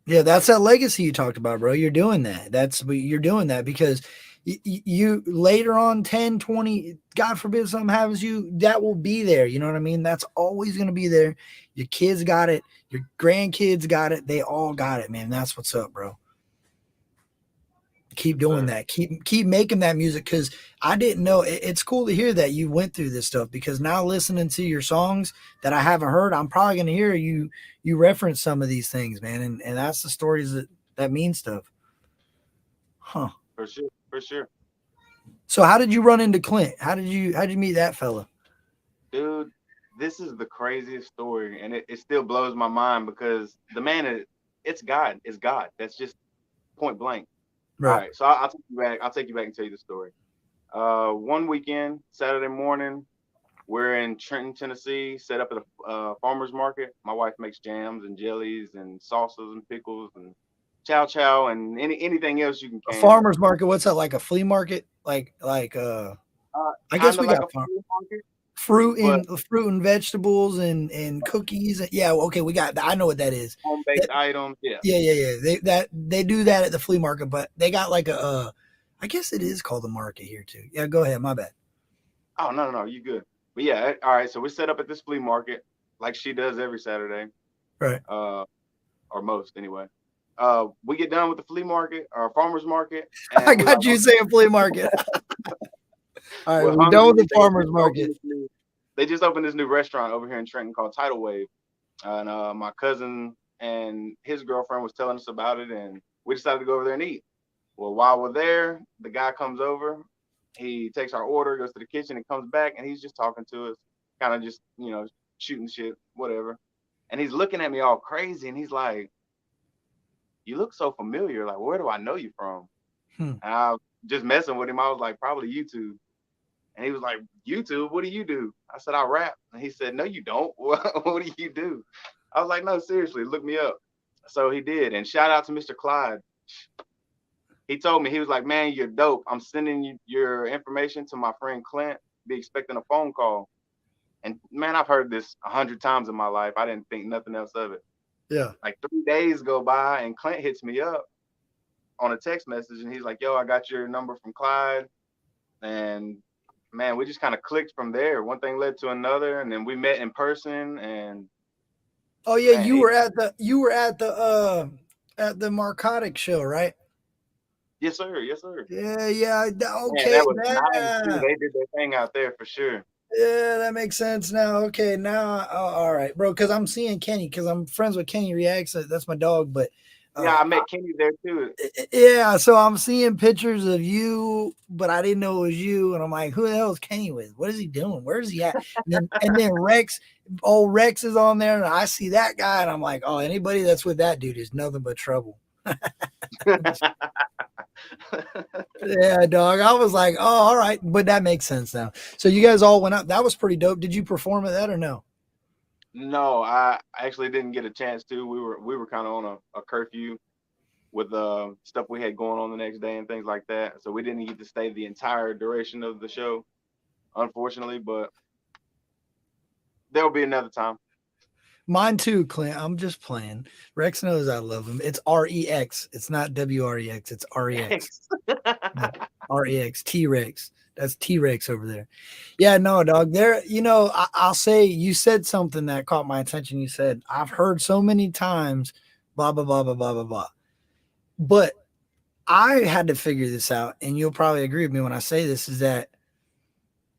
Yeah, that's that legacy you talked about, bro. You're doing that. You're doing that because you later on 10, 20, God forbid something happens to you, that will be there. You know what I mean? That's always going to be there. Your kids got it. Your grandkids got it. They all got it, man. That's what's up, bro. Keep Yes, doing sir. that. Keep making that music because I didn't know. It's cool to hear that you went through this stuff because now listening to your songs that I haven't heard, I'm probably going to hear you reference some of these things, man, and that's the stories that mean stuff. Huh. For sure, for sure. So how did you run into Clint? How did you meet that fella? Dude, this is the craziest story, and it still blows my mind because the man is it's God. It's God. That's just point blank. All Right. right, so I'll take you back. I'll take you back and tell you the story. One weekend, Saturday morning, we're in Trenton, Tennessee, set up at a farmer's market. My wife makes jams and jellies and salsas and pickles and chow chow and anything else you A can. farmer's market. What's that like? A flea market? I guess Kind of we like got a flea market, but fruit and vegetables and cookies. Yeah. Okay. We got. I know what that is. home That, baked items. Yeah. yeah. Yeah. Yeah. They do that at the flea market, but they got like I guess it is called a market here too. Yeah. Go ahead. My bad. Oh no, you good. But yeah, all right. So we set up at this flea market like she does every Saturday, Right. uh, or most anyway. We get done with the flea market or farmer's market, I and we're like, got you okay, saying flea market. All right. we're We're done with hungry. the farmer's market. They just opened this new restaurant over here in Trenton called Tidal Wave, and my cousin and his girlfriend was telling us about it, and we decided to go over there and eat. Well, while we're there, the guy comes over. He takes our order, goes to the kitchen, and comes back, and he's just talking to us, kind of just, shooting shit, whatever. And he's looking at me all crazy, and he's like, "You look so familiar. Like, where do I know you from?" Hmm. And I was just messing with him. I was like, "Probably YouTube." And he was like, "YouTube? What do you do?" I said, "I rap." And he said, "No, you don't. What do you do?" I was like, "No, seriously, look me up." So he did. And shout out to Mr. Clyde. He told me, he was like, "Man, you're dope. I'm sending you your information to my friend Clint. Be expecting a phone call." And man, I've heard this 100 times in my life. I didn't think nothing else of it. Yeah. Like 3 days go by and Clint hits me up on a text message and he's like, "Yo, I got your number from Clyde." And man, we just kind of clicked from there. One thing led to another, and then we met in person. And Oh yeah. man, You were at the Narcotic show, right? yes sir, yes sir. Yeah, yeah. Man, Okay, that was nice too. yeah, They did their thing out there for sure. yeah, that makes sense now. Okay, now, oh, all right, bro. Because I'm seeing Kenny, because I'm friends with Kenny Reacts. That's my dog, but Yeah, I met Kenny there too. yeah. So I'm seeing pictures of you, but I didn't know it was you, and I'm like, who the hell is Kenny with? What is he doing? Where is he at? And then Rex, old Rex is on there, and I see that guy, and I'm like, oh, anybody that's with that dude is nothing but trouble. Yeah, dog. I was like, oh, all right, but that makes sense now. So you guys all went out. That was pretty dope. Did you perform at that or no? No, I actually didn't get a chance to. We were kind of on a curfew with stuff we had going on the next day and things like that. So we didn't get to stay the entire duration of the show, unfortunately. But there'll be another time. Mine too, Clint. I'm just playing. Rex knows I love him. It's REX. It's not WREX. It's REX. Yeah, REX. T Rex. That's T Rex over there. Yeah, no, dog. There, I'll say you said something that caught my attention. You said, I've heard so many times, blah, blah, blah, blah, blah, blah, blah. But I had to figure this out, and you'll probably agree with me when I say this, is that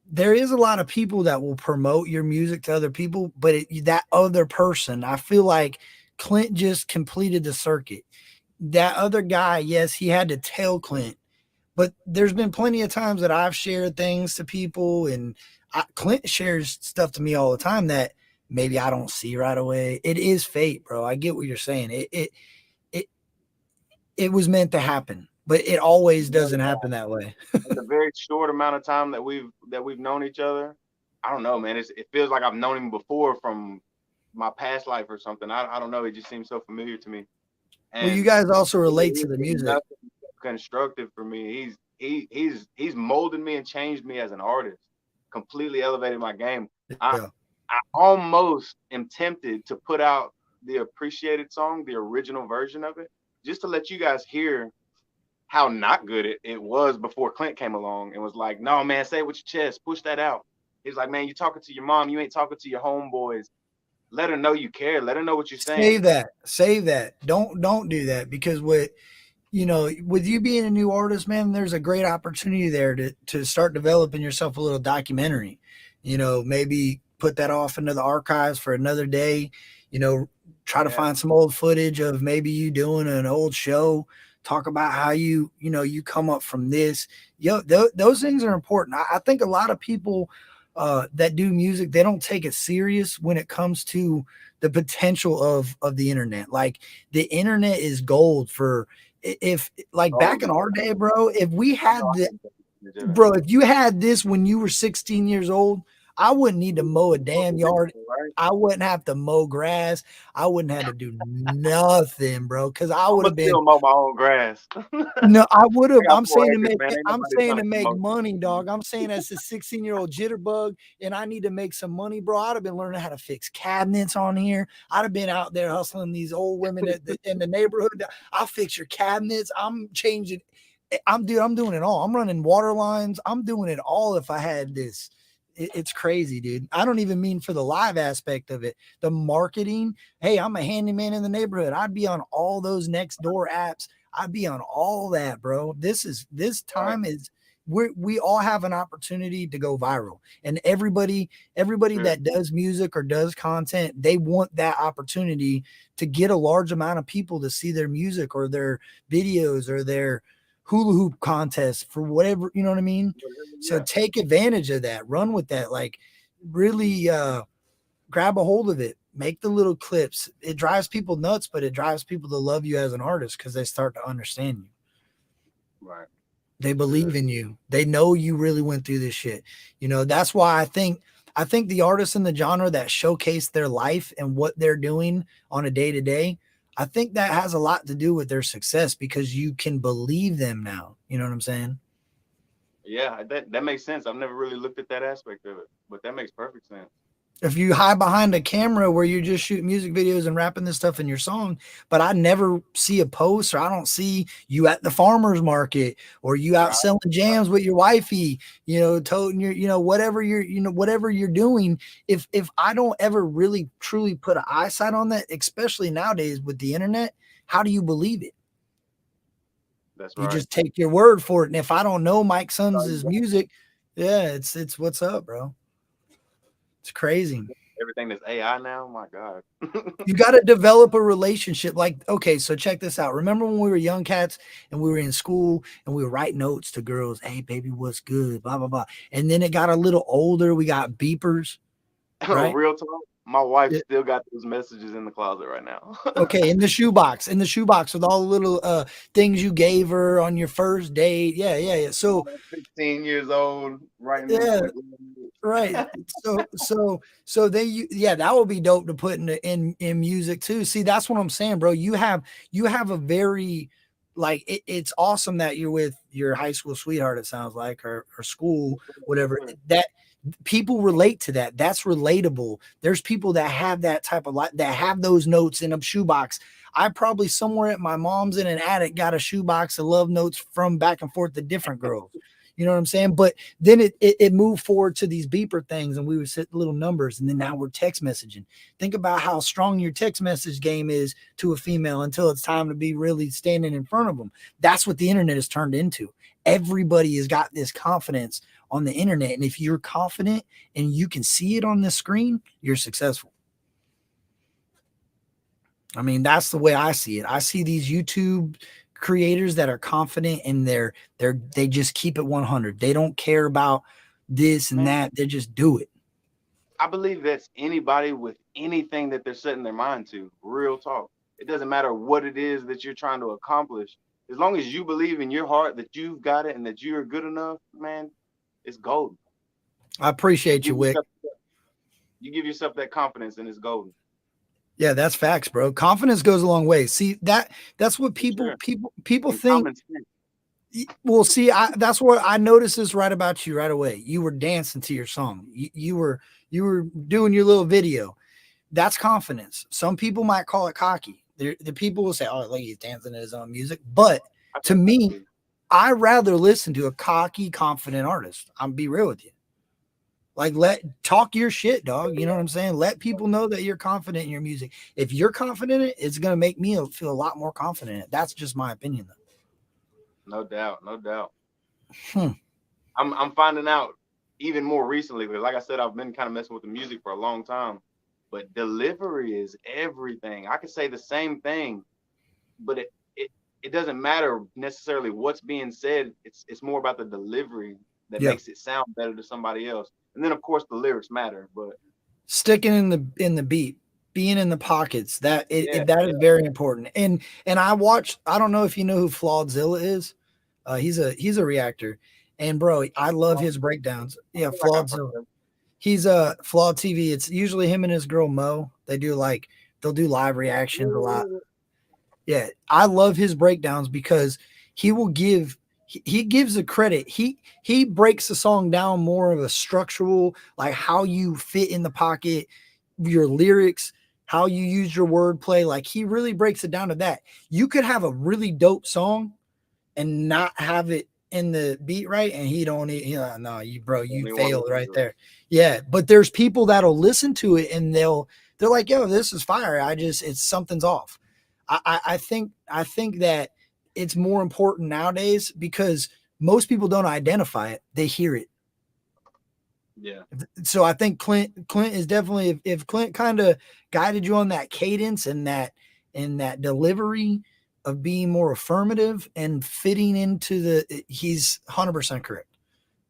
there is a lot of people that will promote your music to other people, but that other person, I feel like Clint just completed the circuit. That other guy, yes, he had to tell Clint, but there's been plenty of times that I've shared things to people, and Clint shares stuff to me all the time that maybe I don't see right away. It is fate, bro. I get what you're saying. It it was meant to happen, but it always doesn't happen that way. In the very short amount of time that we've known each other, I don't know, man. It feels like I've known him before from my past life or something. I don't know. It just seems so familiar to me. Well, you And guys also relate he's to the been music. nothing but constructive for me. He's molded me and changed me as an artist, completely elevated my game. I Yeah. I almost am tempted to put out the appreciated song, the original version of it, just to let you guys hear how not good it was before Clint came along and was like, no, man, say it with your chest, push that out. He's like, man, you talking to your mom, you ain't talking to your homeboys. Let her know you care. Let her know what you're saying. Save that. Save that. Don't do that because what with you being a new artist, man, there's a great opportunity there to start developing yourself a little documentary. Maybe put that off into the archives for another day. Try to Yeah, find some old footage of maybe you doing an old show. Talk about how you come up from this. Those things are important. I think a lot of people that do music, they don't take it serious when it comes to the potential of the internet. Like the internet is gold for if like oh back in my our God. day, bro, if we I know had I the can take advantage of it. bro, if you had this when you were 16 years old, I wouldn't need to mow a damn yard. Right? I wouldn't have to mow grass. I wouldn't have to do nothing, bro, because I I'm would gonna have been still mow my own grass. no, I would I have. got I'm saying 4 acres, man. Ain't I'm nobody saying trying to to make promote money, this. dog. I'm saying as a 16-year-old jitterbug, and I need to make some money, bro. I'd have been learning how to fix cabinets on here. I'd have been out there hustling these old women in the neighborhood. I'll fix your cabinets. I'm changing. I'm doing it all. I'm running water lines. I'm doing it all if I had this. It's crazy, dude. I don't even mean for the live aspect of it. The marketing. Hey, I'm a handyman in the neighborhood. I'd be on all those next door apps. I'd be on all that, bro. This Right. time is we all have an opportunity to go viral. And everybody Sure. that does music or does content, they want that opportunity to get a large amount of people to see their music or their videos or their hula hoop contests for whatever, you know what I mean? So Yeah. take advantage of that. Run with that. Like really grab a hold of it. Make the little clips. It drives people nuts, but it drives people to love you as an artist because they start to understand you. Right. They For believe sure. in you. They know you really went through this shit. That's why I think the artists in the genre that showcase their life and what they're doing on a day to day, I think that has a lot to do with their success because you can believe them now. You know what I'm saying? Yeah, that makes sense. I've never really looked at that aspect of it, but that makes perfect sense. If you hide behind a camera where you just shoot music videos and rapping this stuff in your song, but I never see a post or I don't see you at the farmer's market or you out Right. selling jams with your wifey, toting your, whatever you're doing. If I don't ever really truly put an eyesight on that, especially nowadays with the internet, how do you believe it? That's You right. just take your word for it. And if I don't know Mike So you Sons' got music, yeah, it's what's up, bro. It's crazy. everything that's AI now. My God. You got to develop a relationship. Like, okay, so check this out. Remember when we were young cats and we were in school and we would write notes to girls, hey, baby, what's good? Blah, blah, blah. And then it got a little older. We got beepers, right? Real talk. My wife Yeah. still got those messages in the closet right now. Okay, in the shoebox with all the little things you gave her on your first date. Yeah, yeah, yeah. So, 15 years old, writing them yeah, quick. right. So yeah, that would be dope to put in music too. See, that's what I'm saying, bro. You have a very like it's awesome that you're with your high school sweetheart, it sounds like, or school, whatever. That people relate to that. That's relatable. There's people that have that type of life that have those notes in a shoebox. I probably somewhere at my mom's in an attic got a shoebox of love notes from back and forth to different girls. You know what I'm saying? But then it moved forward to these beeper things and we would set little numbers and then now we're text messaging. Think about how strong your text message game is to a female until it's time to be really standing in front of them. That's what the internet has turned into. Everybody has got this confidence on the internet. And if you're confident and you can see it on the screen, you're successful. I mean, that's the way I see it. I see these YouTube creators that are confident and they just keep it 100. They don't care about this and Man, that. They just do it. I believe that's anybody with anything that they're setting their mind to. Real talk. It doesn't matter what it is that you're trying to accomplish. As long as you believe in your heart that you've got it and that you're good enough, man, it's golden. I You appreciate you, give Wick. yourself you give yourself that confidence and it's golden. Yeah, that's facts, bro. Confidence goes a long way. See, that's what For sure. people And think. common sense. Well, see, that's what I noticed this right about you right away. You were dancing to your song. You were doing your little video. That's confidence. Some people might call it cocky. The people will say, "Oh, look, he's dancing to his own music." But I to think so me, too. I rather listen to a cocky, confident artist. I'm be real with you. Like, let talk your shit, dog. You know what I'm saying? Let people know that you're confident in your music. If you're confident in it, it's gonna make me feel a lot more confident in it. That's just my opinion, No doubt, no doubt. though. I'm finding out even more recently because, like I said, I've been kind of messing with the music for a long time. But delivery is everything. I could say the same thing, but it doesn't matter necessarily what's being said. It's more about the delivery that Yeah. makes it sound better to somebody else. And then of course the lyrics matter. But Sticking in the beat, being in the pockets, yeah, that yeah, is very important. And I watched. I don't know if you know who Flawedzilla is. He's a reactor, and bro, I love his breakdowns. I Yeah, feel like I've Flawedzilla. heard of He's Flawed TV. It's usually him and his girl Mo. They'll do live reactions a lot. it. Yeah, I love his breakdowns because he will give he gives the credit. He breaks the song down more of a structural, like how you fit in the pocket, your lyrics, how you use your wordplay. Like he really breaks it down to that. You could have a really dope song and not have it in the beat right, and he don't no, you bro, Don't you even want to failed listen right to it. there. Yeah, but there's people that'll listen to it and they're like, yo, this is fire. It's something's off. I think that it's more important nowadays because most people don't identify it; they hear it. Yeah, So I think Clint is definitely if Clint kind of guided you on that cadence and that delivery of being more affirmative and fitting into he's 100% correct.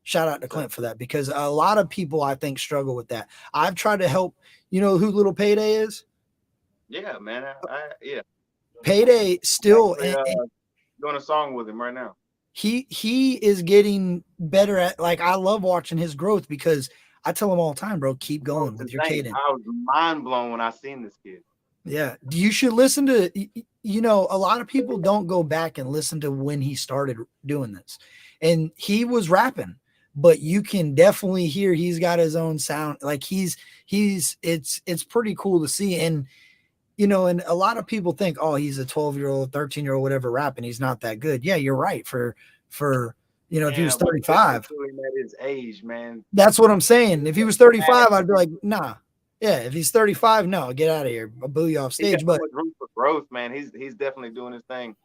Shout out to so Clint for that because a lot of people I think struggle with that. I've tried to help. You know who Little Payday is? yeah, man. Yeah, Payday I'm still actually doing a song with him right now. he is getting better at, like, I love watching his growth because I tell him all the time, bro, keep Bro, going it's with your insane. cadence. I was mind blown when I seen this kid. Yeah. You should listen to, a lot of people don't go back and listen to when he started doing this. And he was rapping, but you can definitely hear he's got his own sound. Like it's pretty cool to see. And a lot of people think, oh, he's a 12-year-old, 13-year-old, whatever rapping. He's not that good. Yeah, you're right. For, if he was Yeah, but 35, especially at his age, man. that's what I'm saying. If he was Mad. 35, I'd be like, nah. Yeah. If he's 35, no, get out of here. I'll boo you off He's got stage. so But much room for growth, man. He's definitely doing his thing.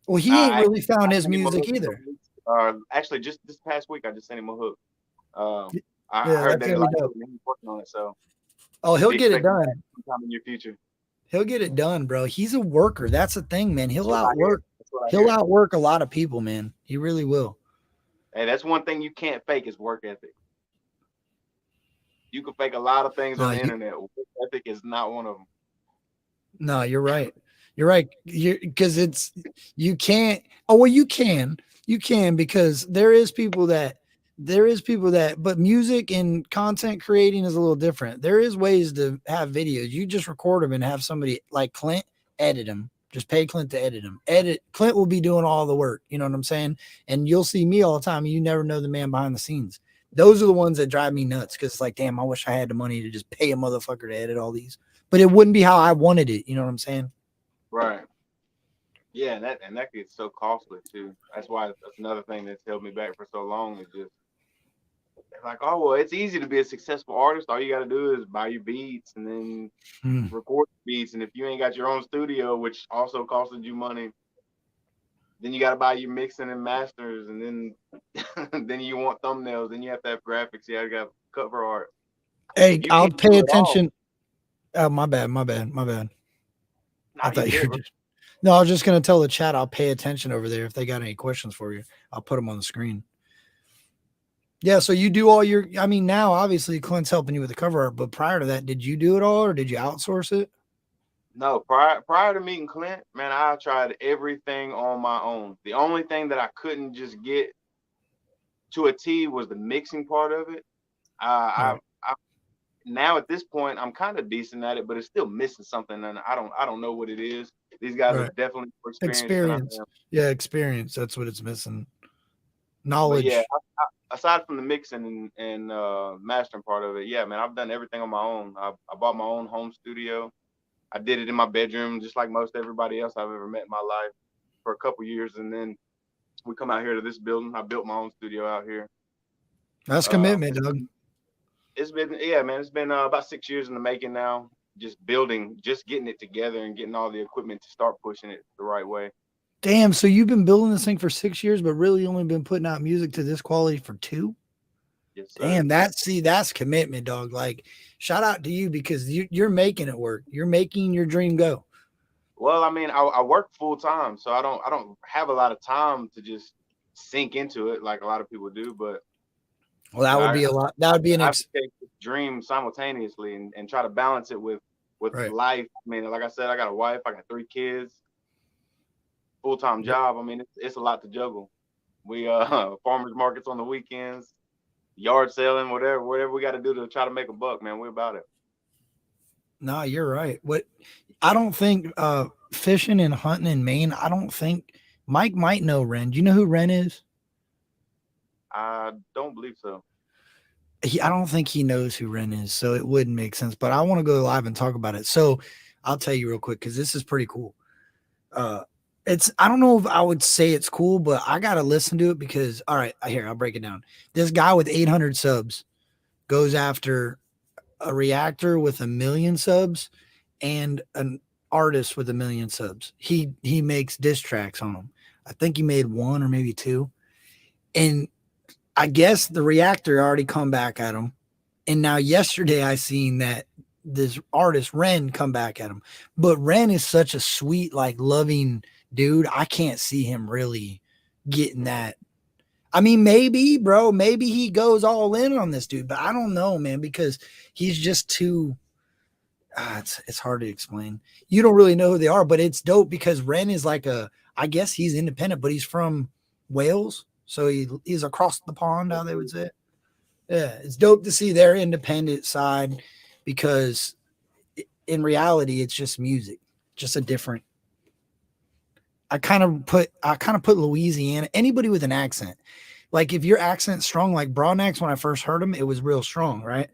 well, he ain't I really found his sent him a music hook a either. couple weeks. Actually, just this past week, I just sent him a hook. I Yeah, heard that's that he gonna be liked it dope. and he's working on it. So Oh, he'll be get it expecting that done. sometime in your future. He'll get it done, bro. He's a worker. That's the thing, man. That's what I hear. That's what I He'll hear. outwork a lot of people, man. He really will. Hey, that's one thing you can't fake is work ethic. You can fake a lot of things on No, the you internet. Work ethic is not one of them. no, you're right. You're right. Because you can't. Oh well, you can. You can because but music and content creating is a little different. There is ways to have videos. You just record them and have somebody like Clint edit them. Just pay Clint to edit them. Clint will be doing all the work. You know what I'm saying? And you'll see me all the time. And you never know the man behind the scenes. Those are the ones that drive me nuts because it's like, damn, I wish I had the money to just pay a motherfucker to edit all these, but it wouldn't be how I wanted it. You know what I'm saying? Right. Yeah, and that gets so costly too. That's another thing that's held me back for so long is just like, oh well, it's easy to be a successful artist. All you got to do is buy your beats and then Hmm. record the beats. And if you ain't got your own studio, which also costed you money, then you got to buy your mixing and masters, and then then you want thumbnails, then you have to have graphics, you got cover art. Hey, If you I'll can't pay do it all, attention. Oh, my bad. My bad. My bad. I nah, you thought you good, were bro. just. No, I was just gonna tell the chat I'll pay attention over there if they got any questions for you. I'll put them on the screen. Yeah, so you do all your. I mean, now obviously Clint's helping you with the cover art, but prior to that, did you do it all or did you outsource it? No, prior to meeting Clint, man, I tried everything on my own. The only thing that I couldn't just get to a T was the mixing part of it. I Right. now at this point, I'm kind of decent at it, but it's still missing something, and I don't know what it is. These guys are Right. definitely more experienced than I Experience. am. Yeah, experience. That's what it's missing. But yeah, Knowledge. aside from the mixing and mastering part of it, yeah, man, I've done everything on my own. I bought my own home studio. I did it in my bedroom, just like most everybody else I've ever met in my life for a couple years, and then we come out here to this building. I built my own studio out here. That's Uh, commitment, it's, Doug. it's been yeah, man. It's been about 6 years in the making now. Just building, just getting it together and getting all the equipment to start pushing it the right way. Damn. So you've been building this thing for 6 years, but really only been putting out music to this quality for two? Yes, sir. Damn, that's commitment, dog. Like, shout out to you because you're making it work. You're making your dream go. Well, I mean, I work full time, so I don't have a lot of time to just sink into it like a lot of people do. But Well, you that know, would I, be a lot. That would be an I have to take this dream simultaneously and try to balance it with right. life. I mean, like I said, I got a wife, I got 3 kids, full time Yep. job. I mean, it's a lot to juggle. We farmers markets on the weekends, yard selling, whatever we got to do to try to make a buck, man. We're about it. No, you're right. What I don't think fishing and hunting in Maine, I don't think Mike might know Ren. Do you know who Ren is? I don't believe so. I don't think he knows who Ren is, so it wouldn't make sense. But I want to go live and talk about it. So I'll tell you real quick because this is pretty cool. Uh, it's I don't know if I would say it's cool, but I gotta listen to it because all right, here I'll break it down. This guy with 800 subs goes after a reactor with 1 million subs and an artist with 1 million subs. He makes diss tracks on them. I think he made one or maybe two, and I guess the reactor already come back at him. And now yesterday I seen that this artist Ren come back at him. But Ren is such a sweet, like loving dude. I can't see him really getting that. I mean, maybe, bro, maybe he goes all in on this dude, but I don't know, man, because he's just too. It's hard to explain. You don't really know who they are, but it's dope because Ren is like a. I guess he's independent, but he's from Wales, so he's across the pond, how they would say it. Yeah, it's dope to see their independent side because in reality, it's just music, just a different. I kind of put Louisiana. Anybody with an accent, like if your accent's strong, like Broadnax, when I first heard him, it was real strong, right?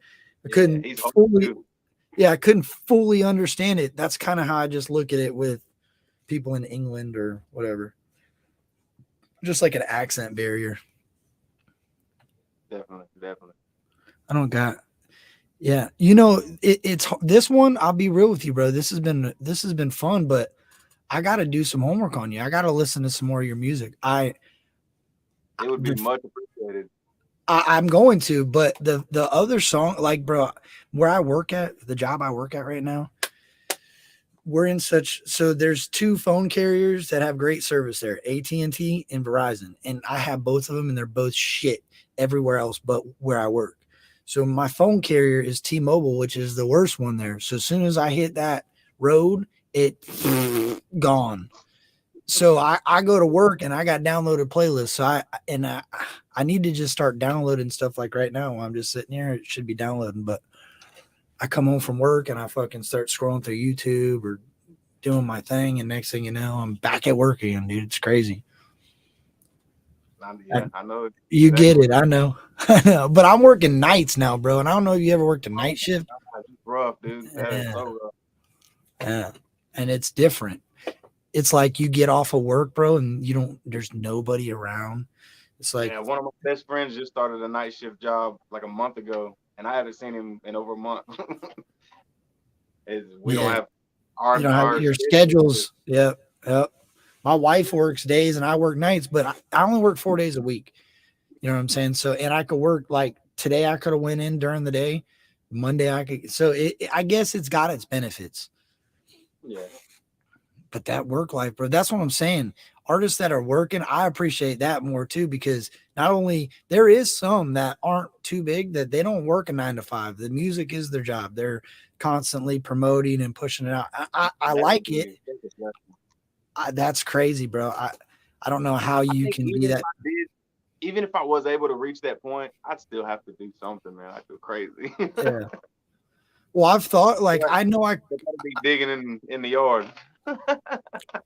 I Yeah, couldn't he's old fully, too. yeah, I couldn't fully understand it. That's kind of how I just look at it with people in England or whatever, just like an accent barrier. Definitely, definitely. I don't got. Yeah, you know, it's this one. I'll be real with you, bro. This has been fun, but I got to do some homework on you. I got to listen to some more of your music. It would be much appreciated. I'm going to, but the other song, like, bro, where I work at, the job I work at right now, we're in such so there's two phone carriers that have great service there, AT&T and Verizon, and I have both of them, and they're both shit everywhere else but where I work. So my phone carrier is T-Mobile, which is the worst one there. So as soon as I hit that road, it gone. So I go to work and I got downloaded playlists. So I need to just start downloading stuff like right now while I'm just sitting here. It should be downloading, but I come home from work and I fucking start scrolling through YouTube or doing my thing, and next thing you know, I'm back at work again, dude. It's crazy. Yeah, I know You get exactly what it, I know. I know. But I'm working nights now, bro. And I don't know if you ever worked a night shift. it's rough, dude. That is Yeah, so rough. yeah. And it's different. It's like you get off of work, bro, and there's nobody around. It's like, Yeah, one of my best friends just started a night shift job like a month ago, and I haven't seen him in over a month. We don't yeah, have you our don't have our your schedule. schedules. Yep. Yep. My wife works days and I work nights, but I only work 4 days a week. You know what I'm saying? So, and I could work like today, I could have went in during the day. Monday, I could. So, I guess it's got its benefits, Yeah, but that work life, bro, that's what I'm saying. Artists that are working, I appreciate that more too, because not only there is some that aren't too big that they don't work a 9 to 5. The music is their job. They're constantly promoting and pushing it out. I like it. definitely. Definitely. That's crazy, bro. I don't know how I you think can be that. even if I was able to reach that point, I'd still have to do something, man. I feel crazy. Yeah. Well, I've thought like They gotta be digging in the yard.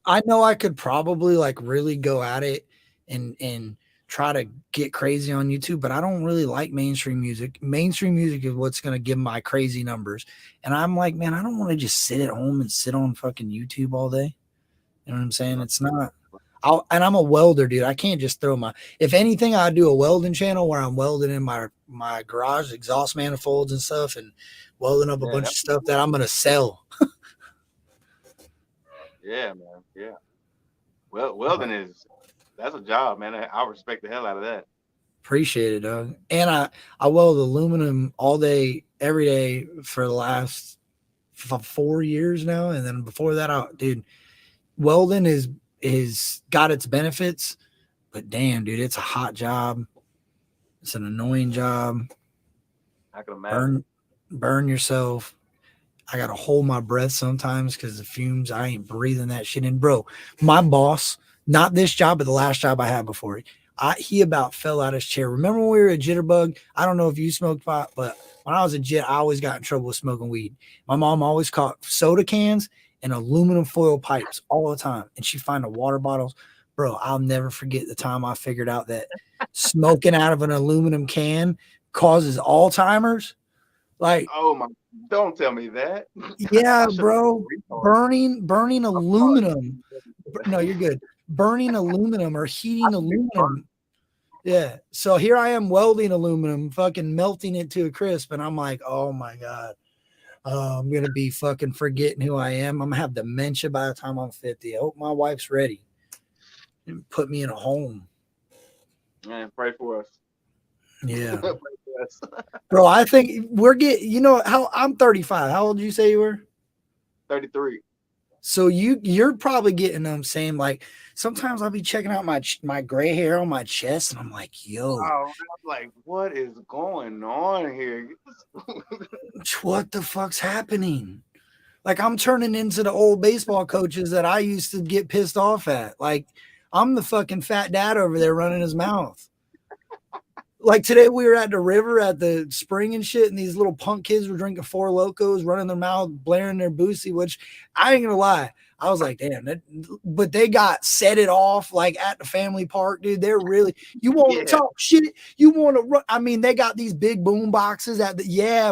I know I could probably like really go at it and try to get crazy on YouTube, but I don't really like mainstream music. Mainstream music is what's gonna give my crazy numbers. And I'm like, man, I don't want to just sit at home and sit on fucking YouTube all day. You know what I'm saying? It's not. And I'm a welder, dude. I can't just throw my. If anything, I do a welding channel where I'm welding in my garage exhaust manifolds and stuff, and welding up a bunch of stuff that I'm gonna sell. Yeah, man. Yeah. Well, welding that's a job, man. I respect the hell out of that. Appreciate it, Doug. And I weld aluminum all day, every day for the last 4 years now, and then before that, dude, welding is got its benefits, but damn, dude, it's a hot job. It's an annoying job. I can imagine. Burn yourself. I gotta hold my breath sometimes because the fumes. I ain't breathing that shit in, bro. My boss, not this job, but the last job I had before, he about fell out of his chair. Remember when we were at Jitterbug? I don't know if you smoked pot, but when I was a Jit, I always got in trouble with smoking weed. My mom always caught soda cans and aluminum foil pipes all the time, and she'd find the water bottles. Bro, I'll never forget the time I figured out that smoking out of an aluminum can causes Alzheimer's. Like, oh my, don't tell me that. Yeah, bro. Burning aluminum. No, you're good. Burning aluminum or heating aluminum. Yeah. So here I am welding aluminum, fucking melting it to a crisp. And I'm like, oh my God. I'm going to be fucking forgetting who I am. I'm going to have dementia by the time I'm 50. I hope my wife's ready and put me in a home. Man, pray for us. Yeah. Pray for us. Bro, I think we're getting, how I'm 35. How old did you say you were? 33. So you're probably getting same, like sometimes I'll be checking out my gray hair on my chest and I'm like, yo, I'm like, what is going on here? What the fuck's happening? Like I'm turning into the old baseball coaches that I used to get pissed off at. Like I'm the fucking fat dad over there running his mouth. Like today we were at the river at the spring and shit, and these little punk kids were drinking Four Locos, running their mouth, blaring their boosie, which I ain't gonna lie. I was like, damn, but they got set it off like at the family park, dude. They're really, you want to talk shit? You want to run? I mean, they got these big boom boxes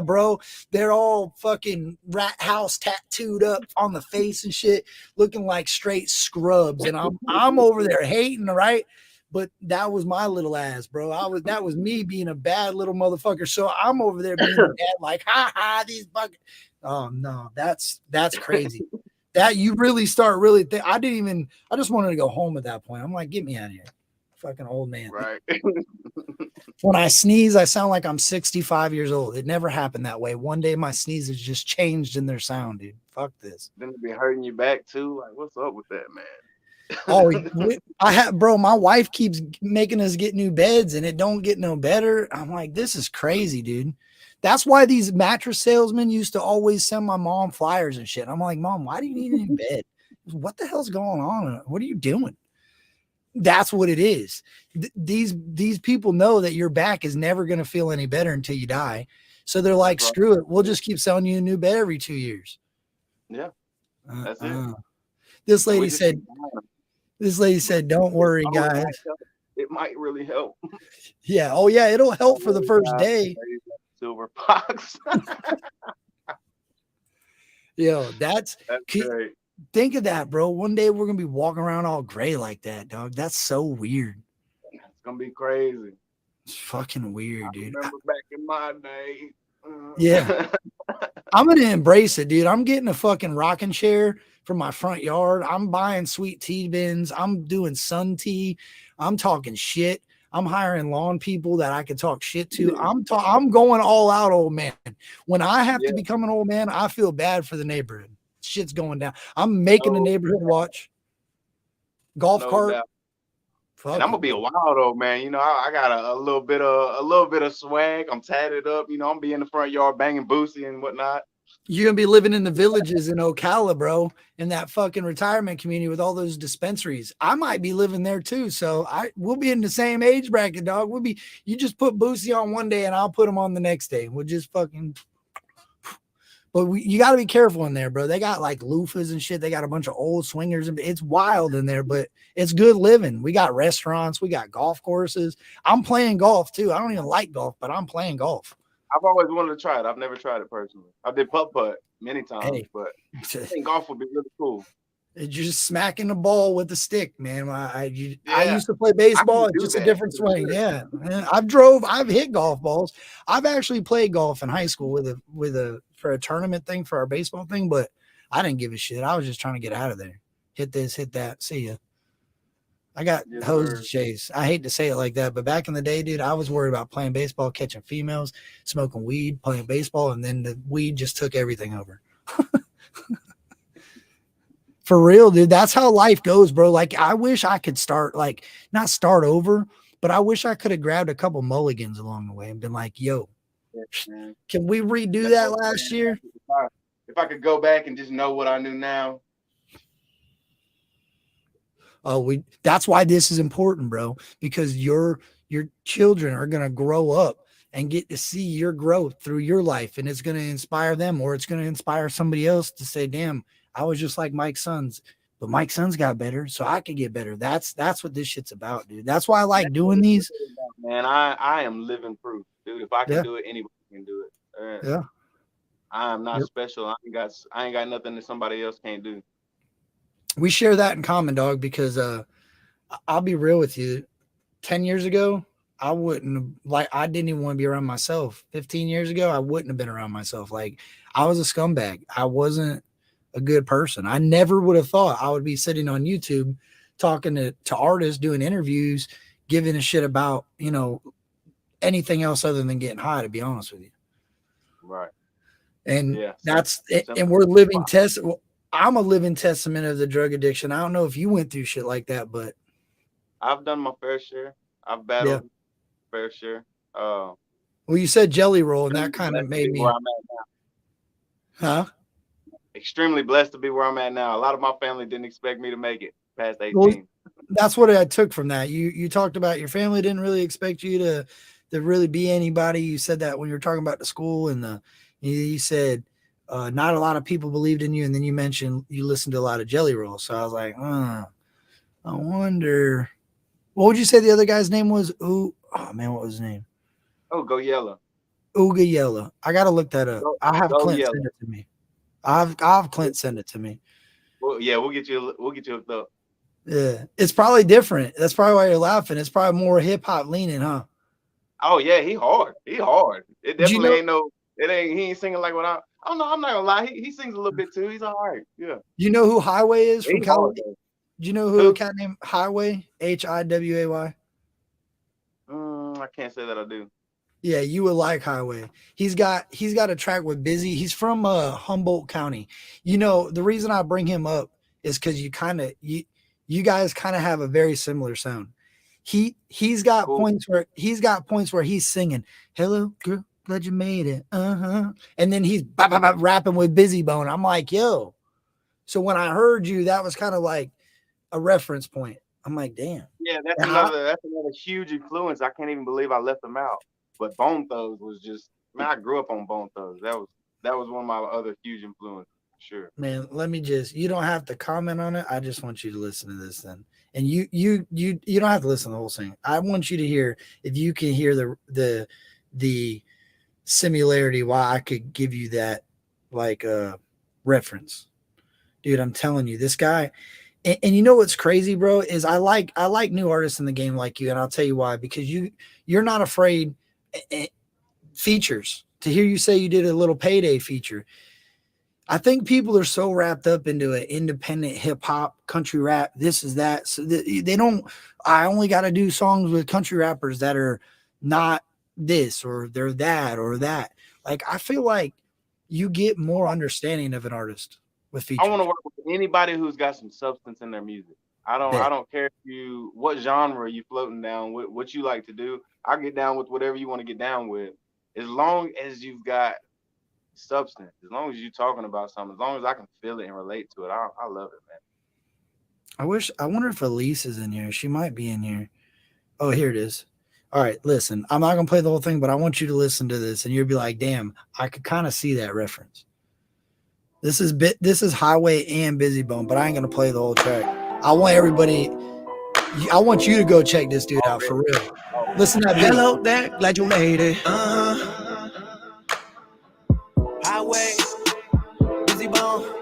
bro. They're all fucking rat house tattooed up on the face and shit, looking like straight scrubs. And I'm over there hating, right? But that was my little ass, bro. That was me being a bad little motherfucker. So I'm over there being a dad, like, ha, these buckets. Oh no, that's crazy. That you really start really I just wanted to go home at that point. I'm like, get me out of here. Fucking old man. Right. When I sneeze, I sound like I'm 65 years old. It never happened that way. One day my sneezes just changed in their sound, dude. Fuck this. Then it be hurting you back too. Like, what's up with that, man? Bro, my wife keeps making us get new beds and it don't get no better. I'm like, this is crazy, dude. That's why these mattress salesmen used to always send my mom flyers and shit. I'm like, Mom, why do you need a new bed? What the hell's going on? What are you doing? That's what it is. These people know that your back is never going to feel any better until you die. So they're like, screw it. We'll just keep selling you a new bed every 2 years. Yeah. That's it. This lady said, don't worry, guys. It might really help. Yeah. Oh, yeah. It'll help for the first day. Silver pox. Yo, that's great. Think of that, bro. One day we're going to be walking around all gray like that, dog. That's so weird. It's going to be crazy. It's fucking weird, dude. I remember back in my day. Yeah. I'm going to embrace it, dude. I'm getting a fucking rocking chair from my front yard. I'm buying sweet tea bins. I'm doing sun tea. I'm talking shit. I'm hiring lawn people that I can talk shit to. I'm going all out, old man. When I have to become an old man, I feel bad for the neighborhood. Shit's going down. I'm making the neighborhood watch. Golf cart. And I'm gonna be a wild old man. I got a little bit of swag. I'm tatted up. I'm be in the front yard banging boosie and whatnot. You're gonna be living in the villages in Ocala, bro, in that fucking retirement community with all those dispensaries. I might be living there too. So we'll be in the same age bracket, dog. You just put Boosie on one day and I'll put him on the next day. We'll just fucking But you got to be careful in there, bro. They got like loofahs and shit. They got a bunch of old swingers, and it's wild in there, but it's good living. We got restaurants, we got golf courses. I'm playing golf too. I don't even like golf, but I'm playing golf. I've always wanted to try it. I've never tried it personally. I did putt many times, Hey, but I think golf would be really cool. it's just smacking the ball with the stick, man. I Yeah, used to play I baseball, can do just a that. different swing. Yeah, man. I've hit golf balls. I've actually played golf in high school for a tournament thing for our baseball thing, but I didn't give a shit. I was just trying to get out of there. Hit this, hit that. See ya. I got Yes, hosed sir. to chase. I hate to say it like that, but back in the day, dude, I was worried about playing baseball, catching females, smoking weed, playing baseball, and then the weed just took everything over. For real, dude. That's how life goes, bro. Like, I wish I could start, like, not start over, but I wish I could have grabbed a couple mulligans along the way and been like, yo, Yeah, man. can we redo That's that what I'm last saying. year? If I could go back and just know what I knew now. Oh, that's why this is important, bro, because your children are going to grow up and get to see your growth through your life, and it's going to inspire them, or it's going to inspire somebody else to say, damn, I was just like Mike's sons, but Mike's sons got better, so I could get better. That's what this shit's about, dude. That's why I like That's doing these. Man, I am living proof, dude. If I can Yeah. do it, anybody can do it. Yeah. I am not Yep. special. I ain't got nothing that somebody else can't do. We share that in common, dog, because I'll be real with you. 10 years ago, I wouldn't have, like, I didn't even want to be around myself. 15 years ago, I wouldn't have been around myself. Like, I was a scumbag. I wasn't a good person. I never would have thought I would be sitting on YouTube talking to artists, doing interviews, giving a shit about, anything else other than getting high, to be honest with you. Right. And Yeah. and we're living I'm a living testament of the drug addiction. I don't know if you went through shit like that, but I've done my fair share. I've battled fair share. Well, you said Jelly Roll, and that kind blessed of to made be me, where I'm at now. huh? Extremely blessed to be where I'm at now. A lot of my family didn't expect me to make it past 18. Well, that's what I took from that. You talked about your family didn't really expect you to really be anybody. You said that when you were talking about the school, and you said not a lot of people believed in you, and then you mentioned you listened to a lot of Jelly Roll. So I was like, I wonder. What would you say the other guy's name was? Oh man, what was his name? Oh, go Yella. Ooga Yella. I gotta look that up. I'll have Go Clint Yella. send it to me. I'll have Clint send it to me. Well, yeah, we'll get you hooked up. Yeah, it's probably different. That's probably why you're laughing. It's probably more hip hop leaning, huh? Oh yeah, he hard. He hard. It definitely know- ain't no. It ain't. He ain't singing like what I don't know. I'm not gonna lie. He sings a little bit too. He's all right. Yeah. You know who Highway is from He hard, California? though. Do you know who a cat named Highway? Hiway? I can't say that I do. Yeah, you would like Highway. He's got a track with Busy. He's from Humboldt County. The reason I bring him up is because you guys kind of have a very similar sound. He's got Cool. points where he's singing, "Hello, girl, glad you made it." And then he's rapping with Busy Bone. I'm like, yo. So when I heard you, that was kind of like a reference point. I'm like, damn. Yeah, that's another huge influence. I can't even believe I left them out. But Bone Thugs was just, man, I grew up on Bone Thugs. That was one of my other huge influences, for sure. Man, you don't have to comment on it. I just want you to listen to this then. And you don't have to listen to the whole thing. I want you to hear, if you can hear the similarity, why I could give you that like reference. Dude, I'm telling you, this guy, and you know what's crazy, bro, is I like new artists in the game like you, and I'll tell you why. Because you're not afraid features. To hear you say you did a little Payday feature, I think people are so wrapped up into an independent hip hop, country rap, this is that. So they don't. I only got to do songs with country rappers that are not this or they're that or that. Like, I feel like you get more understanding of an artist with features. I want to work with anybody who's got some substance in their music. I don't care what genre you floating down, what you like to do. I get down with whatever you want to get down with, as long as you've got substance, as long as you're talking about something, as long as I can feel it and relate to it. I love it, man. I wonder if Elise is in here. She might be in here. Oh, here it is. All right, listen, I'm not going to play the whole thing, but I want you to listen to this and you'll be like, damn, I could kind of see that reference. This is Highway and Busy Bone, but I ain't gonna play the whole track. I want everybody. I want you to go check this dude out for real. Listen to that beat. Hello there, glad you made it. Highway, busy bone.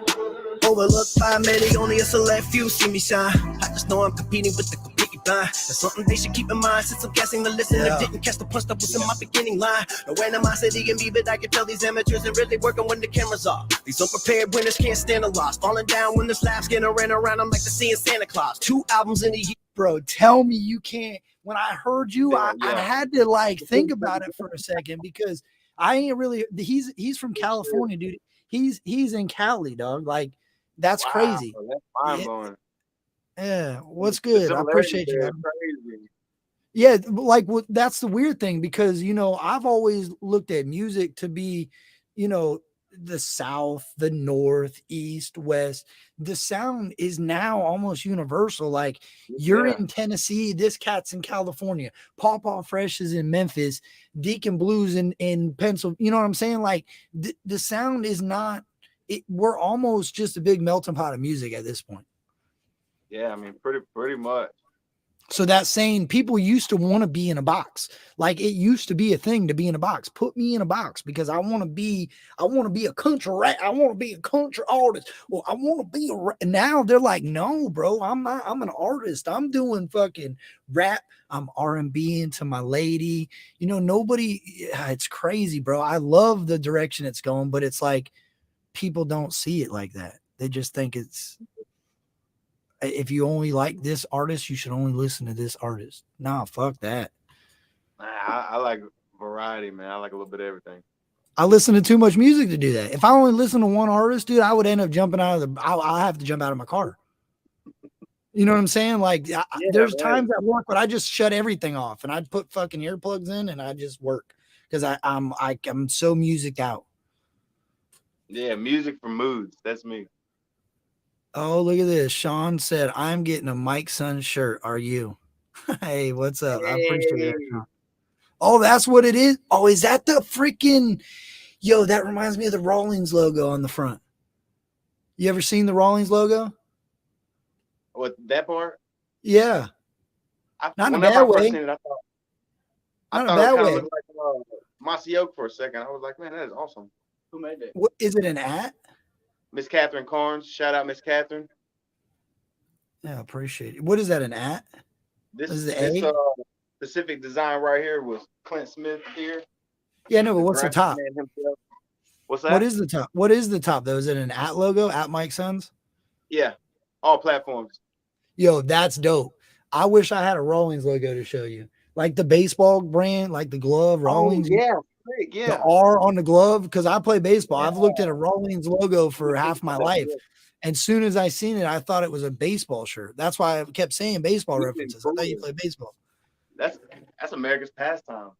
Overlooked by many, only a select few see me shine. I just know I'm competing with the completely blind. That's something they should keep in mind since I'm guessing the listener didn't catch the punch that was in my beginning line. No animosity in me, but I can tell these amateurs are really working when the cameras off. These unprepared winners can't stand a loss. Falling down when the slaps getting ran around, I'm like the seeing Santa Claus. 2 albums in a year. Bro, tell me you can't. When I heard you, I had to like think about it for a second because I ain't really. He's from California, dude. He's in Cali, dog. Like that's crazy. That's mind blowing. Yeah, what's good? I appreciate you. Crazy. Yeah, like that's the weird thing because I've always looked at music to be, the South, the North, East, West. The sound is now almost universal. Like you're in Tennessee, this cat's in California, Paw Paw Fresh is in Memphis, Deacon Blues in Pennsylvania. You know what I'm saying? Like the sound is not. We're almost just a big melting pot of music at this point. Yeah, I mean, pretty much. So that saying, people used to want to be in a box. Like it used to be a thing to be in a box. Put me in a box because I want to be a country I want to be a country artist. Or I want to be now they're like, no, bro, I'm not. I'm an artist. I'm doing fucking rap. I'm R&B into my lady. Nobody. It's crazy, bro. I love the direction it's going, but it's like people don't see it like that. They just think it's. If you only like this artist, you should only listen to this artist. Nah, fuck that. I like variety, man. I like a little bit of everything. I listen to too much music to do that. If I only listen to one artist, dude, I would end up jumping out of I'll have to jump out of my car. You know what I'm saying? Like there's times at work where I just shut everything off and I'd put fucking earplugs in and I just work because I'm so musiced out. Yeah, music for moods. That's me. Oh, look at this. Sean said, I'm getting a Mike Sun shirt. Are you? Hey, what's up? I appreciate that, Sean. Oh, that's what it is. Oh, is that the freaking that reminds me of the Rawlings logo on the front. You ever seen the Rawlings logo? What, that part? Yeah. Not in a bad way. I thought it kind of looked like Mossy Oak for a second. I was like, man, that is awesome. Who made that? What is it, an at? Miss Catherine Carnes. Shout out Miss Catherine. Yeah, appreciate it. What is that, an at? This is the specific design right here was Clint Smith here. Yeah, no, but what's the top? What's that? What is the top? What is the top though? Is it an at logo? At Mike Sons? Yeah, all platforms. Yo, that's dope. I wish I had a Rawlings logo to show you. Like the baseball brand, like the glove, Rawlings. Oh, yeah. Yeah. The R on the glove, because I play baseball. I've looked at a Rawlings logo for half my life. And soon as I seen it, I thought it was a baseball shirt. That's why I kept saying baseball references. I thought you played baseball. That's America's pastime.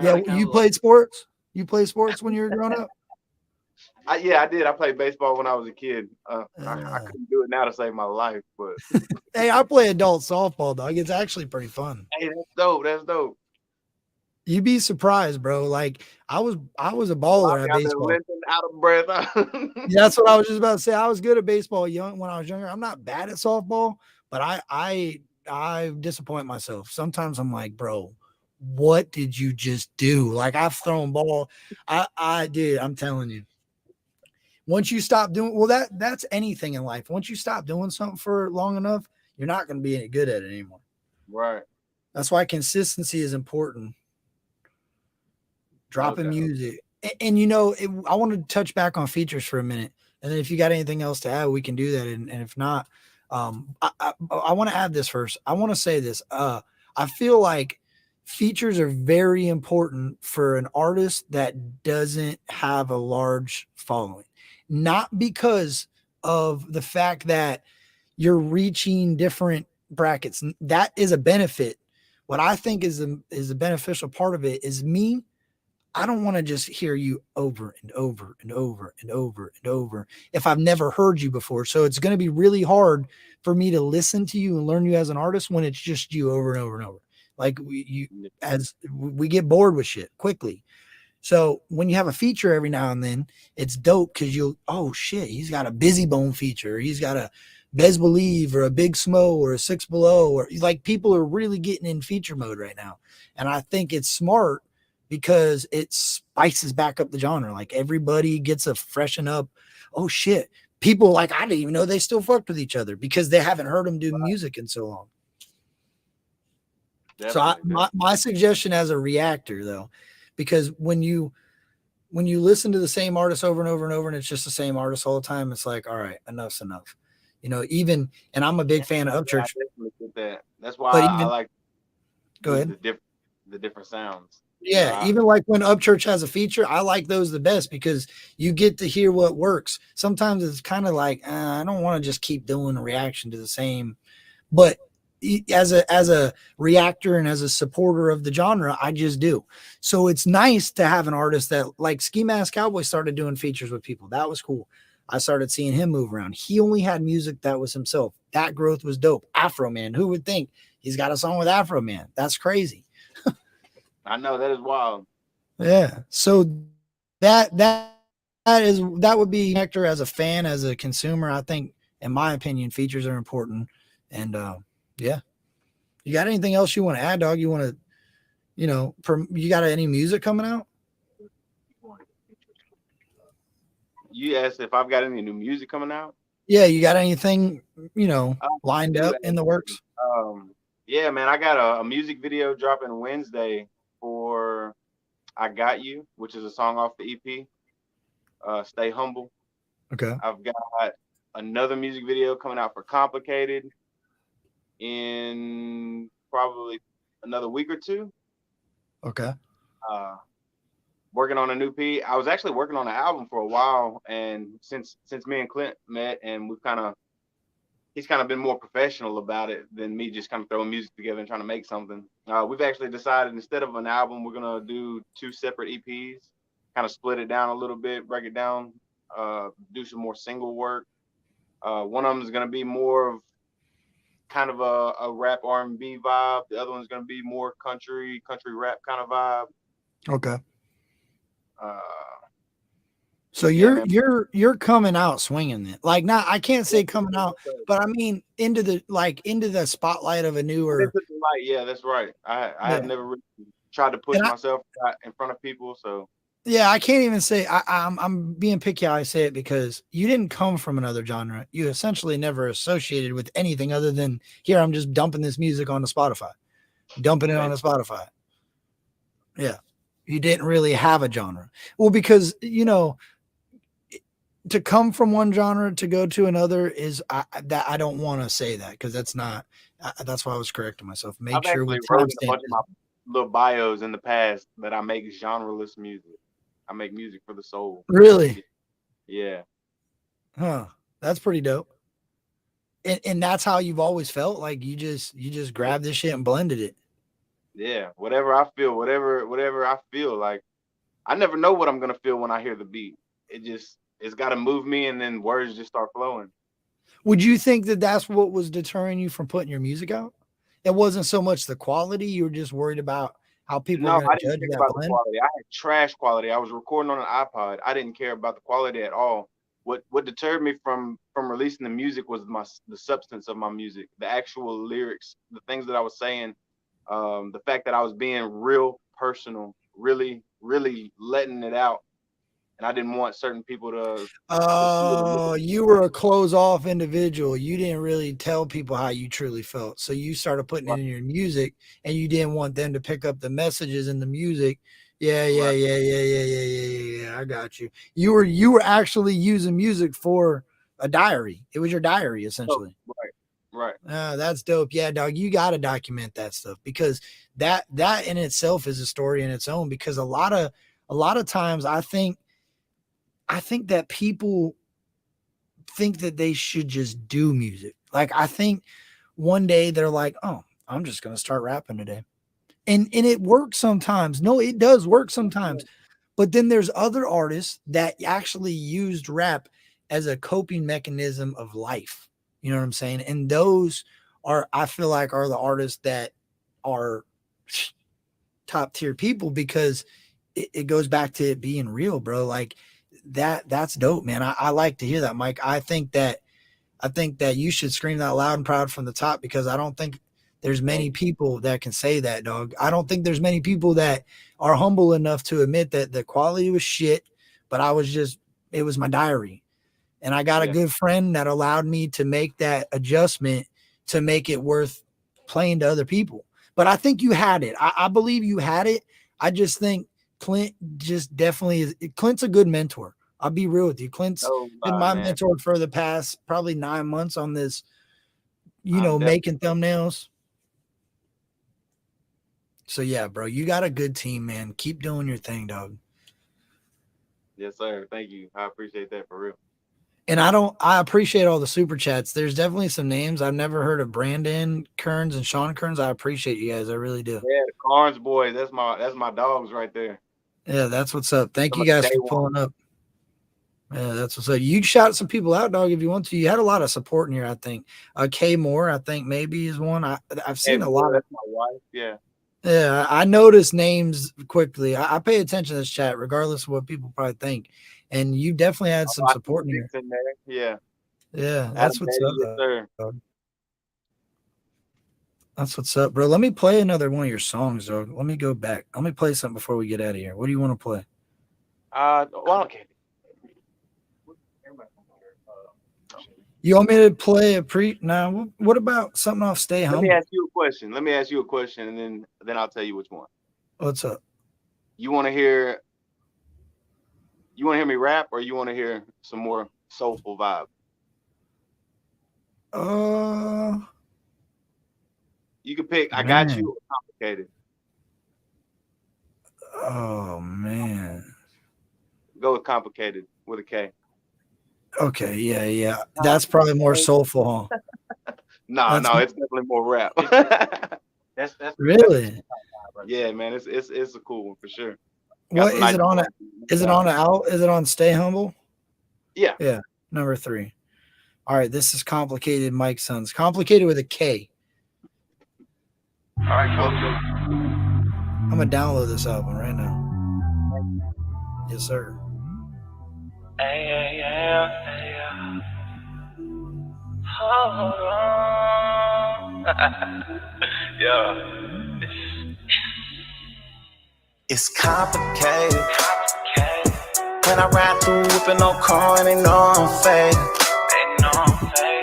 Yeah, you played sports? You played sports when you were growing up? Yeah, I did. I played baseball when I was a kid. I couldn't do it now to save my life, but hey, I play adult softball, dog. It's actually pretty fun. Hey, that's dope. That's dope. You'd be surprised, bro. Like I was a baller at baseball. Out of breath. Yeah, that's what I was just about to say. I was good at baseball when I was younger. I'm not bad at softball, but I disappoint myself. Sometimes I'm like, bro, what did you just do? Like I've thrown ball. I did. I'm telling you. Once you stop doing that's anything in life. Once you stop doing something for long enough, you're not going to be any good at it anymore. Right. That's why consistency is important. Dropping music. And I want to touch back on features for a minute. And then if you got anything else to add, we can do that. And if not, I want to add this first. I want to say this. I feel like features are very important for an artist that doesn't have a large following. Not because of the fact that you're reaching different brackets. That is a benefit. What I think is a beneficial part of it is me. I don't want to just hear you over and over and over and over and over if I've never heard you before. So it's going to be really hard for me to listen to you and learn you as an artist when it's just you over and over and over. Like we get bored with shit quickly. So when you have a feature every now and then, it's dope because you'll, oh shit, he's got a Busy Bone feature. He's got a Bez Believe or a Big Smo or a Six Below, or like people are really getting in feature mode right now. And I think it's smart because it spices back up the genre. Like everybody gets a freshen up. Oh shit. People like, I didn't even know they still fucked with each other because they haven't heard them do music in so long. Definitely, My suggestion as a reactor though, because when you listen to the same artist over and over and over and it's just the same artist all the time, it's like, all right, enough's enough. You know, even, and I'm a big fan of Upchurch, that. That's why but I even, like go ahead. the different sounds. Yeah, even like when Upchurch has a feature, I like those the best because you get to hear what works. Sometimes it's kind of like, I don't want to just keep doing a reaction to the same, but as a reactor and as a supporter of the genre, I just do. So it's nice to have an artist that, like Ski Mask Cowboy, started doing features with people. That was cool. I started seeing him move around. He only had music that was himself. That growth was dope. Afro Man, who would think he's got a song with Afro Man? That's crazy. I know, that is wild. Yeah. So that would be Hector as a fan, as a consumer. I think, in my opinion, features are important. And yeah. You got anything else you want to add, dog? You want to, you got any music coming out? You asked if I've got any new music coming out. Yeah, you got anything, lined up in the works? Yeah, man, I got a music video dropping Wednesday for I Got You, which is a song off the EP. Stay Humble. Okay. I've got another music video coming out for Complicated in probably another week or two. Okay. Working on a new EP. I was actually working on an album for a while, and since me and Clint met, and he's kind of been more professional about it than me just kind of throwing music together and trying to make something. We've actually decided instead of an album, we're gonna do 2 separate EPs, kind of split it down a little bit, break it down, do some more single work. One of them is gonna be more of kind of a rap R&B vibe. The other one's gonna be more country rap kind of vibe. Okay. Uh, So you're coming out swinging it. Like, not, I can't say coming out, but I mean into the spotlight of a newer. Yeah, that's right. I Yeah. have never really tried to push myself in front of people, so. Yeah, I can't even say I'm being picky how I say it because you didn't come from another genre. You essentially never associated with anything other than, here, I'm just dumping this music onto Spotify. Dumping it onto Spotify. Yeah. You didn't really have a genre. Well, because, to come from one genre to go to another is that I don't want to say that because that's not, that's why I was correcting myself. Make sure we wrote a bunch of my little bios in the past that I make genreless music. I make music for the soul. Really? Yeah. Huh. That's pretty dope. And that's how you've always felt? Like you just grabbed this shit and blended it. Yeah. Whatever I feel, whatever I feel, like I never know what I'm gonna feel when I hear the beat. It's got to move me, and then words just start flowing. Would you think that that's what was deterring you from putting your music out? It wasn't so much the quality. You were just worried about how people are going to judge that blend? The quality. I had trash quality. I was recording on an iPod. I didn't care about the quality at all. What deterred me from releasing the music was the substance of my music, the actual lyrics, the things that I was saying, the fact that I was being real personal, really, really letting it out. And I didn't want certain people to. Oh, you were a close off individual. You didn't really tell people how you truly felt. So you started putting it in your music, and you didn't want them to pick up the messages in the music. Yeah. I got you. You were actually using music for a diary. It was your diary essentially. Right. That's dope. Yeah, dog. You got to document that stuff because that in itself is a story in its own. Because a lot of times I think that people think that they should just do music. Like, I think one day they're like, oh, I'm just going to start rapping today. And it works sometimes. No, it does work sometimes. But then there's other artists that actually used rap as a coping mechanism of life. You know what I'm saying? And those are, I feel like, are the artists that are top tier people because it goes back to it being real, bro. Like that's dope, man. I like to hear that, Mike. I think that you should scream that loud and proud from the top, because I don't think there's many people that can say that, dog. I don't think there's many people that are humble enough to admit that the quality was shit, but it was my diary. And I got a good friend that allowed me to make that adjustment to make it worth playing to other people. But I think you had it. I believe you had it. I just think Clint just definitely is. Clint's a good mentor. I'll be real with you. Clint's been my mentor for the past probably 9 months on this, making thumbnails. So yeah, bro, you got a good team, man. Keep doing your thing, dog. Yes, sir. Thank you. I appreciate that for real. And I appreciate all the super chats. There's definitely some names I've never heard of. Brandon Kearns and Sean Kearns. I appreciate you guys. I really do. Yeah, the Carnes boys. That's my dogs right there. Yeah, that's what's up. Thank you guys for pulling up. Yeah, that's what's up. You shout some people out, dog, if you want to. You had a lot of support in here, I think. Kay Moore, I think maybe is one. I've seen a lot of. That's my wife. Yeah. Yeah, I notice names quickly. I pay attention to this chat, regardless of what people probably think. And you definitely had some support in here. Yeah. Yeah, that's what's up. Yes, sir. That's what's up, bro. Let me play another one of your songs, dog. Let me go back. Let me play something before we get out of here. What do you want to play? Okay. You want me to play now? What about something off Stay Humble? Let me ask you a question, and then I'll tell you which one. What's up? You want to hear me rap, or you want to hear some more soulful vibe? You can pick. I got you. Or complicated. Oh man. Go with complicated with a K. Okay, yeah. That's probably more soulful, huh? No, it's definitely more rap. that's really. Yeah, man, it's a cool one for sure. What is it on? Is it on out? Is it on Stay Humble? Yeah. Yeah. Number 3. All right, this is Complicated, Mike Sons. Complicated with a K. All right, cool. I'm gonna download this album right now. Yes, sir. Hold on. Yeah. It's complicated. When I ride through whipping on car and they know I'm faded.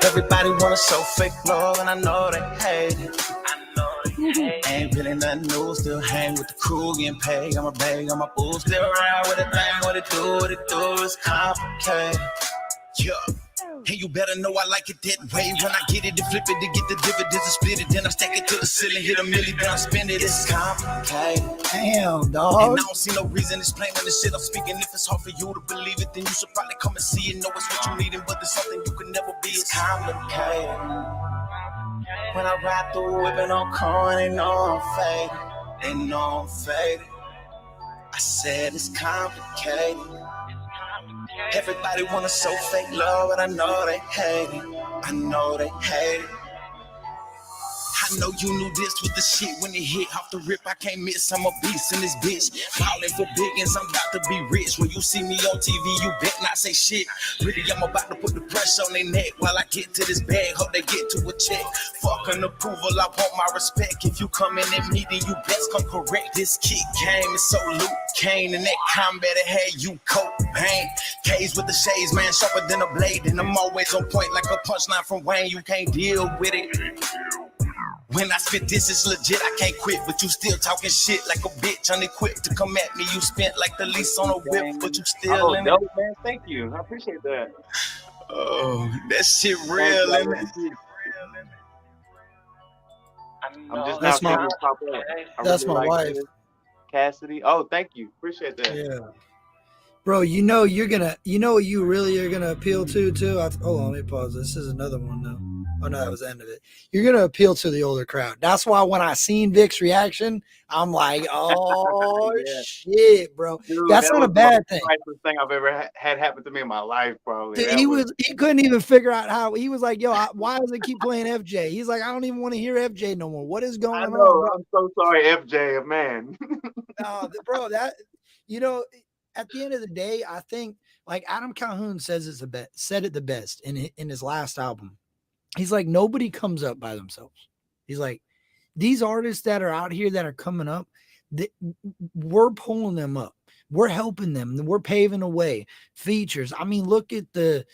Everybody wanna show fake love and I know they hate it. Ain't really nothing new, still hang with the crew, getting paid. I'm a bag, I'm a boo, still ride with a thing. What it do, it's complicated. Yeah. And you better know I like it that way. When I get it and flip it to get the dividends and split it, then I stack it to the ceiling, hit a million, then I spend it. It's complicated. Damn, dog. And I don't see no reason explaining the shit I'm speaking. If it's hard for you to believe it, then you should probably come and see it. Know it's what you needing, but there's something you can never be. It's complicated. When I ride through whipping on car, they know I'm faded. They know I'm faded. I said it's complicated. Everybody wanna show fake love, but I know they hate it. I know they hate it. I know you knew this was the shit when it hit off the rip. I can't miss, I'm a beast in this bitch. Falling for biggins, I'm about to be rich. When you see me on TV, you bet not say shit. Really, I'm about to put the pressure on their neck while I get to this bag. Hope they get to a check. Fuck an approval, I want my respect. If you come in at me, then you best come correct. This kick game is so Luke Kane, and that combat it had you coat pain. K's with the shades, man, sharper than a blade. And I'm always on point like a punchline from Wayne. You can't deal with it. When I spit this, it's legit, I can't quit. But you still talking shit like a bitch, unequipped to come at me. You spent like the lease on a whip, but you still in it. Man, thank you. I appreciate that. Oh, that shit real, isn't it? I'm just That's now my- pop up. That's my wife. This. Cassidy. Oh, thank you. Appreciate that. Yeah. Bro, you know what you really are gonna appeal to too. Hold on, let me pause. This is another one though. Oh no, that was the end of it. You're gonna appeal to the older crowd. That's why when I seen Vic's reaction, I'm like, oh Yeah. shit, bro. Dude, That's that not a was bad the thing. nicest thing I've ever had happen to me in my life, probably. Dude, That he couldn't even figure out how. He was like, yo, why does it keep playing FJ? He's like, I don't even want to hear FJ no more. What is going I on? know. Bro? I'm so sorry, FJ, man. No, bro, you know, at the end of the day, I think like Adam Calhoun said it the best in his last album. He's like, nobody comes up by themselves. He's like, these artists that are out here that are coming up, th- we're pulling them up. We're helping them. We're paving the way. Features. I mean, look at the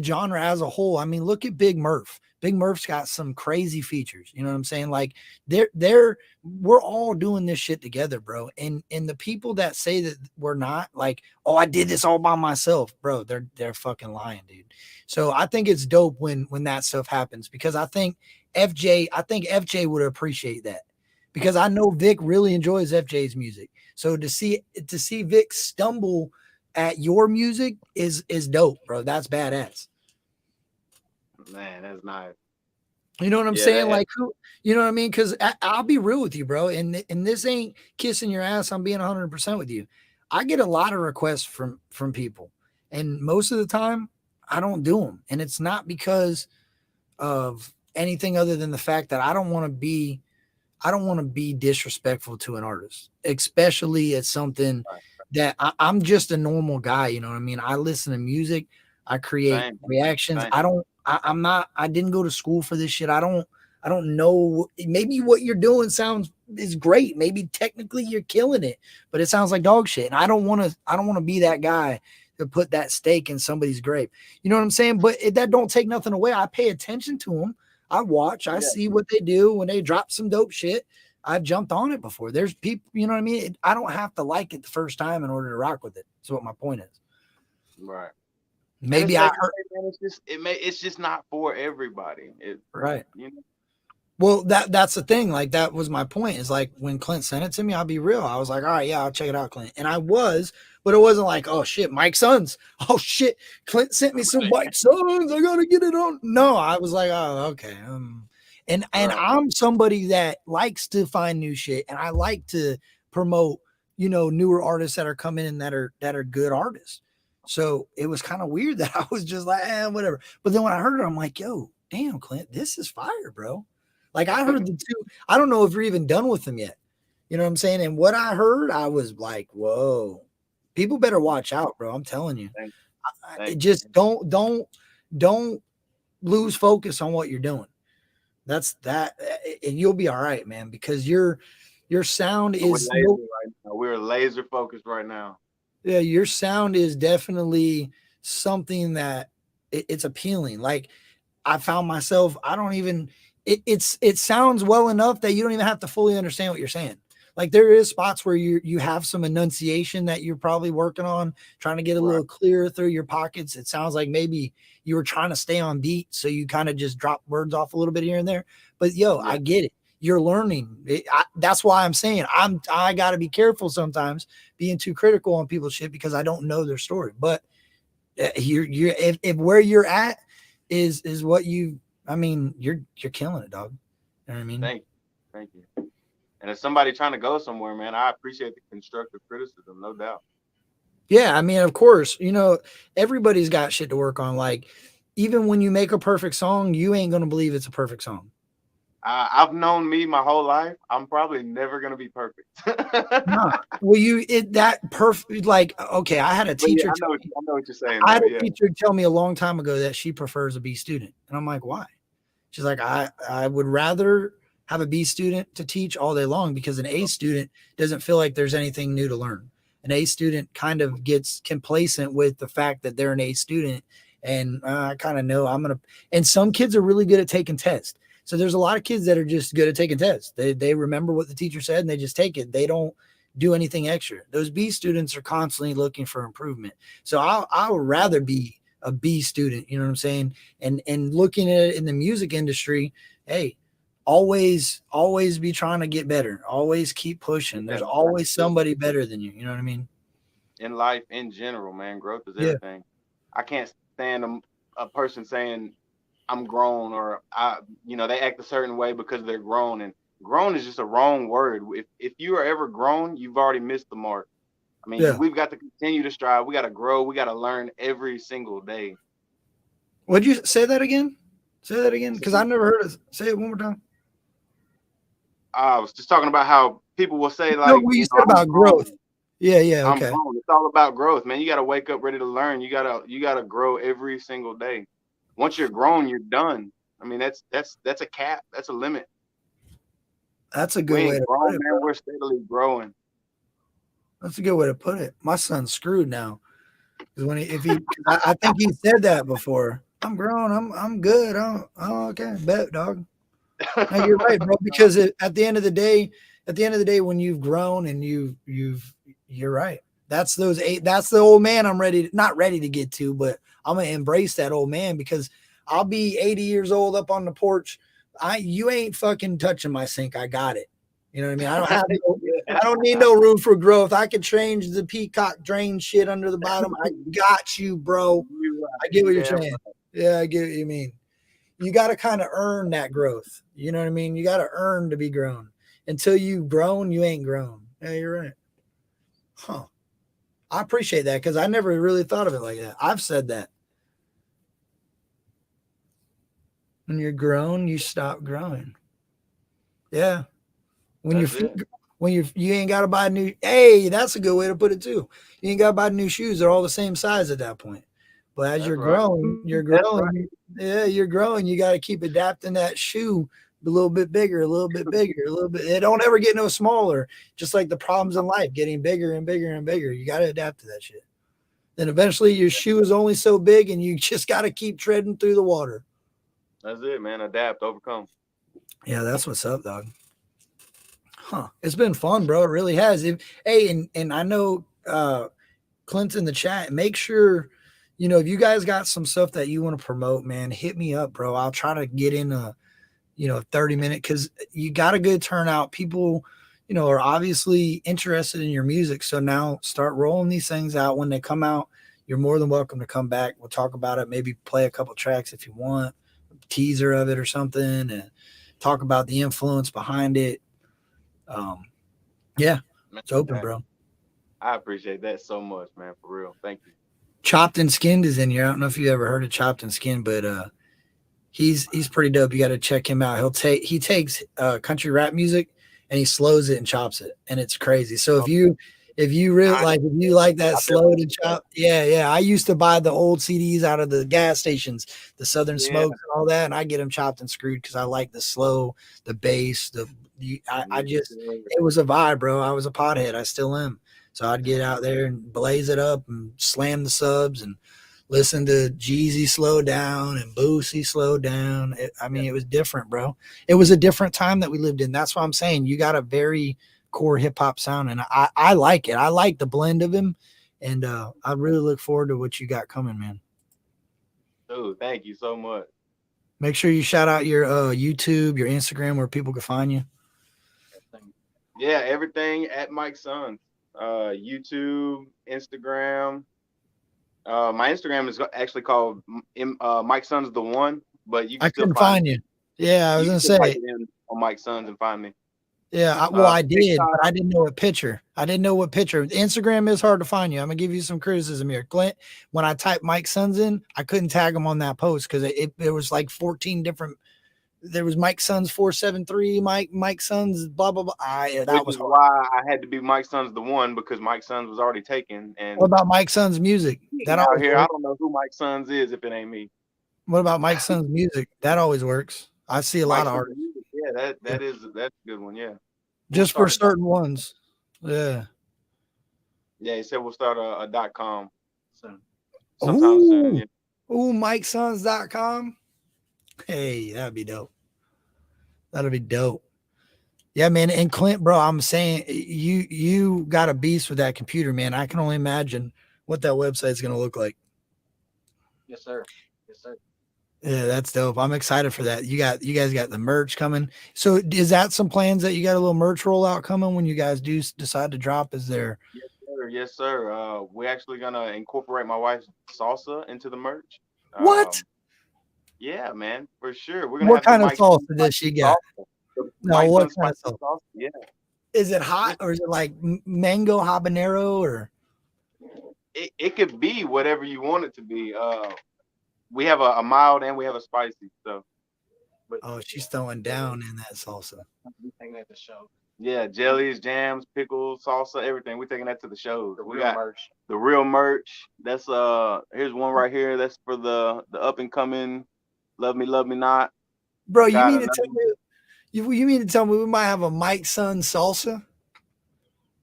genre as a whole. I mean, look at Big Murph. Big Murph's got some crazy features. You know what I'm saying? Like we're all doing this shit together, bro. And the people that say that we're not, like, oh, I did this all by myself, bro, they're fucking lying, dude. So I think it's dope when that stuff happens, because I think FJ would appreciate that, because I know Vic really enjoys FJ's music. So to see Vic stumble at your music is dope, bro. That's badass. Man, that's nice. You know what I'm Yeah, saying? Like, you know what I mean? Because I'll be real with you, bro. And this ain't kissing your ass. I'm being 100% with you. I get a lot of requests from people, and most of the time, I don't do them. And it's not because of anything other than the fact that I don't want to be disrespectful to an artist, especially at something that I'm just a normal guy. You know what I mean? I listen to music, I create same, reactions. same. I'm not, I didn't go to school for this shit. I don't know. Maybe what you're doing is great. Maybe technically you're killing it, but it sounds like dog shit. And I don't want to be that guy to put that stake in somebody's grave. You know what I'm saying? But that don't take nothing away. I pay attention to them. I watch, I see what they do when they drop some dope shit. I've jumped on it before. There's people, you know what I mean? I don't have to like it the first time in order to rock with it. That's what my point is. Right. Maybe I heard, man, it's just not for everybody. right. You know? Well, that's the thing. Like, that was my point. Is like, when Clint sent it to me, I'll be real. I was like, all right, yeah, I'll check it out, Clint. And I was, but it wasn't like, oh shit, Mike Sons. Oh shit, Clint sent me some Mike Sons. I gotta get it on. No, I was like, oh, okay. And Right. I'm somebody that likes to find new shit, and I like to promote, newer artists that are coming in that are good artists. So it was kind of weird that I was just like, whatever. But then when I heard it, I'm like, yo, damn, Clint, this is fire, bro. Like, I heard the two. I don't know if you're even done with them yet. You know what I'm saying? And what I heard, I was like, whoa, people better watch out, bro. I'm telling you. Just don't lose focus on what you're doing. That's that, and you'll be all right, man, because your sound is We're laser focused right now. yeah, your sound is definitely something that it's appealing. Like, I found myself, I don't even, it sounds well enough that you don't even have to fully understand what you're saying. Like, there is spots where you have some enunciation that you're probably working on, trying to get a little clearer through your pockets. It sounds like maybe you were trying to stay on beat, so you kind of just drop words off a little bit here and there. But I get it. You're learning. That's why I'm saying I got to be careful sometimes being too critical on people's shit, because I don't know their story. But if where you're at is what I mean, you're killing it, dog. You know what I mean? Thank you. And as somebody trying to go somewhere, man, I appreciate the constructive criticism, no doubt. Yeah, I mean, of course, everybody's got shit to work on. Like, even when you make a perfect song, you ain't gonna believe it's a perfect song. I've known me my whole life. I'm probably never gonna be perfect. Nah. Well, that perfect. Like, okay, I had a teacher. I know what you're saying. I had a teacher tell me a long time ago that she prefers a B student, and I'm like, why? She's like, I would rather have a B student to teach all day long, because an A student doesn't feel like there's anything new to learn. An A student kind of gets complacent with the fact that they're an A student, and I kind of know and some kids are really good at taking tests. So there's a lot of kids that are just good at taking tests. They remember what the teacher said and they just take it. They don't do anything extra. Those B students are constantly looking for improvement. So I would rather be a B student, you know what I'm saying? And looking at it in the music industry, hey, always be trying to get better. Always keep pushing. There's always somebody better than you. You know what I mean? In life, in general, man, growth is everything. I can't stand a person saying I'm grown, or they act a certain way because they're grown. And grown is just a wrong word. If you are ever grown, you've already missed the mark. I mean, we've got to continue to strive. We got to grow. We got to learn every single day. Would you say that again? Say that again, because I never heard it. Say it one more time. I was just talking about how people will say, like, what you said about growth. Yeah, yeah, I'm okay. grown. It's all about growth, man. You got to wake up ready to learn. You gotta grow every single day. Once you're grown, you're done. I mean, that's a cap. That's a limit. That's a We good way ain't to put grown, it, man. bro. We're steadily growing. That's a good way to put it. My son's screwed now. Because when he, if he, 'cause I think he said that before. I'm grown. I'm good. Oh, okay. Bet, dog. No, you're right, bro. Because at the end of the day, when you've grown and you're right. That's those eight. That's the old man. I'm not ready to get to, but I'm gonna embrace that old man because I'll be 80 years old up on the porch. You ain't fucking touching my sink. I got it. You know what I mean? Yeah, I don't need no room for growth. I can change the peacock drain shit under the bottom. I got you, bro. you I right. get You what you're damn saying. Yeah, I get what you mean. You got to kind of earn that growth. You know what I mean? You got to earn to be grown. Until you've grown, you ain't grown. Yeah, you're right. Huh. I appreciate that because I never really thought of it like that. I've said that. When you're grown, you stop growing. Yeah. When your That's feet, it. you ain't got to buy new. Hey, that's a good way to put it too. You ain't got to buy new shoes. They're all the same size at that point. But as That's right. you're That's right. growing. Yeah, you're growing. You got to keep adapting that shoe a little bit bigger, a little bit bigger, a little bit. It don't ever get no smaller. Just like the problems in life, getting bigger and bigger and bigger. You got to adapt to that shit. Then eventually your shoe is only so big, and you just got to keep treading through the water. That's it, man. Adapt, overcome. Yeah, that's what's up, dog. Huh? It's been fun, bro. It really has. Hey, and I know Clint in the chat. Make sure if you guys got some stuff that you want to promote, man, hit me up, bro. I'll try to get in a 30-minute because you got a good turnout. People, are obviously interested in your music. So now start rolling these things out. When they come out, you're more than welcome to come back. We'll talk about it. Maybe play a couple tracks if you want, teaser of it or something, and talk about the influence behind it. Um, yeah, it's open, Man, bro. I appreciate that so much, man. For real. Thank you. Chopped and Skinned is in here. I don't know if you ever heard of Chopped and Skinned, but he's pretty dope. You got to check him out. He takes country rap music and he slows it and chops it, and it's crazy. So Oh, if you really I, like if you like that I slowed definitely and do that. chop, yeah. I used to buy the old CDs out of the gas stations, the Southern Yeah. Smokes and all that, and I get them chopped and screwed because I like the slow, the bass, I Yes, just sir. it was a vibe, bro. I was a pothead. I still am. So I'd get out there and blaze it up and slam the subs and listen to Jeezy slow down and Boosie slow down. I mean, it was different, bro. It was a different time that we lived in. That's what I'm saying. You got a very core hip hop sound, and I like it. I like the blend of him, and I really look forward to what you got coming, man. Dude, thank you so much. Make sure you shout out your YouTube, your Instagram, where people can find you. Yeah, everything at Mike Sons. YouTube, Instagram. My Instagram is actually called Mike Sons the One, but you can I still couldn't find me. find you. Yeah, I was You can gonna still type say. it in on Mike Sons and find me. Yeah, well, I did, TikTok. but I didn't know what picture. I didn't know what picture. Instagram is hard to find you. I'm gonna give you some criticism here, Clint. When I typed Mike Sons in, I couldn't tag him on that post because it was like 14 different. There was Mike Sons 473, Mike Sons, blah blah blah. Which That was is hard. why I had to be Mike Sons the One because Mike Sons was already taken. What And about Mike Sons music? being That out always here, I works. don't know who Mike Sons is if it ain't me. What about Mike Sons music? That always works. I see a lot Mike of Sons artists. music, yeah, Yeah. that's a good one. Yeah, we'll Just for start a dot. certain ones. Yeah. Yeah, he said we'll start a .com soon, sometime soon. Ooh. Yeah. Ooh, MikeSons.com. Hey, that'd be dope. That'd be dope. Yeah, man. And Clint, bro, I'm saying you got a beast with that computer, man. I can only imagine what that website is gonna look like. Yes, sir. Yes, sir. Yeah, that's dope. I'm excited for that. You guys got the merch coming. So is that some plans that you got a little merch rollout coming when you guys do decide to drop? Is there Yes, sir. Yes, sir. We're actually gonna incorporate my wife's salsa into the merch. what? Yeah, man, for sure. We're gonna What have the kind of Mike Son salsa does she spicy got? salsa. The No, Mike what Son kind of spicy salsa? salsa. Yeah. Is it hot Just or is it like mango habanero or it could be whatever you want it to be. We have a mild and we have a spicy. So, but oh she's throwing down in that salsa? we think that the show. Yeah, jellies, jams, pickles, salsa, everything. We're taking that to the shows. The We real got merch. the real merch. That's here's one right here. That's for the up and coming Love Me Not. Bro, you Got mean to another tell me you mean to tell me we might have a Mike Son salsa?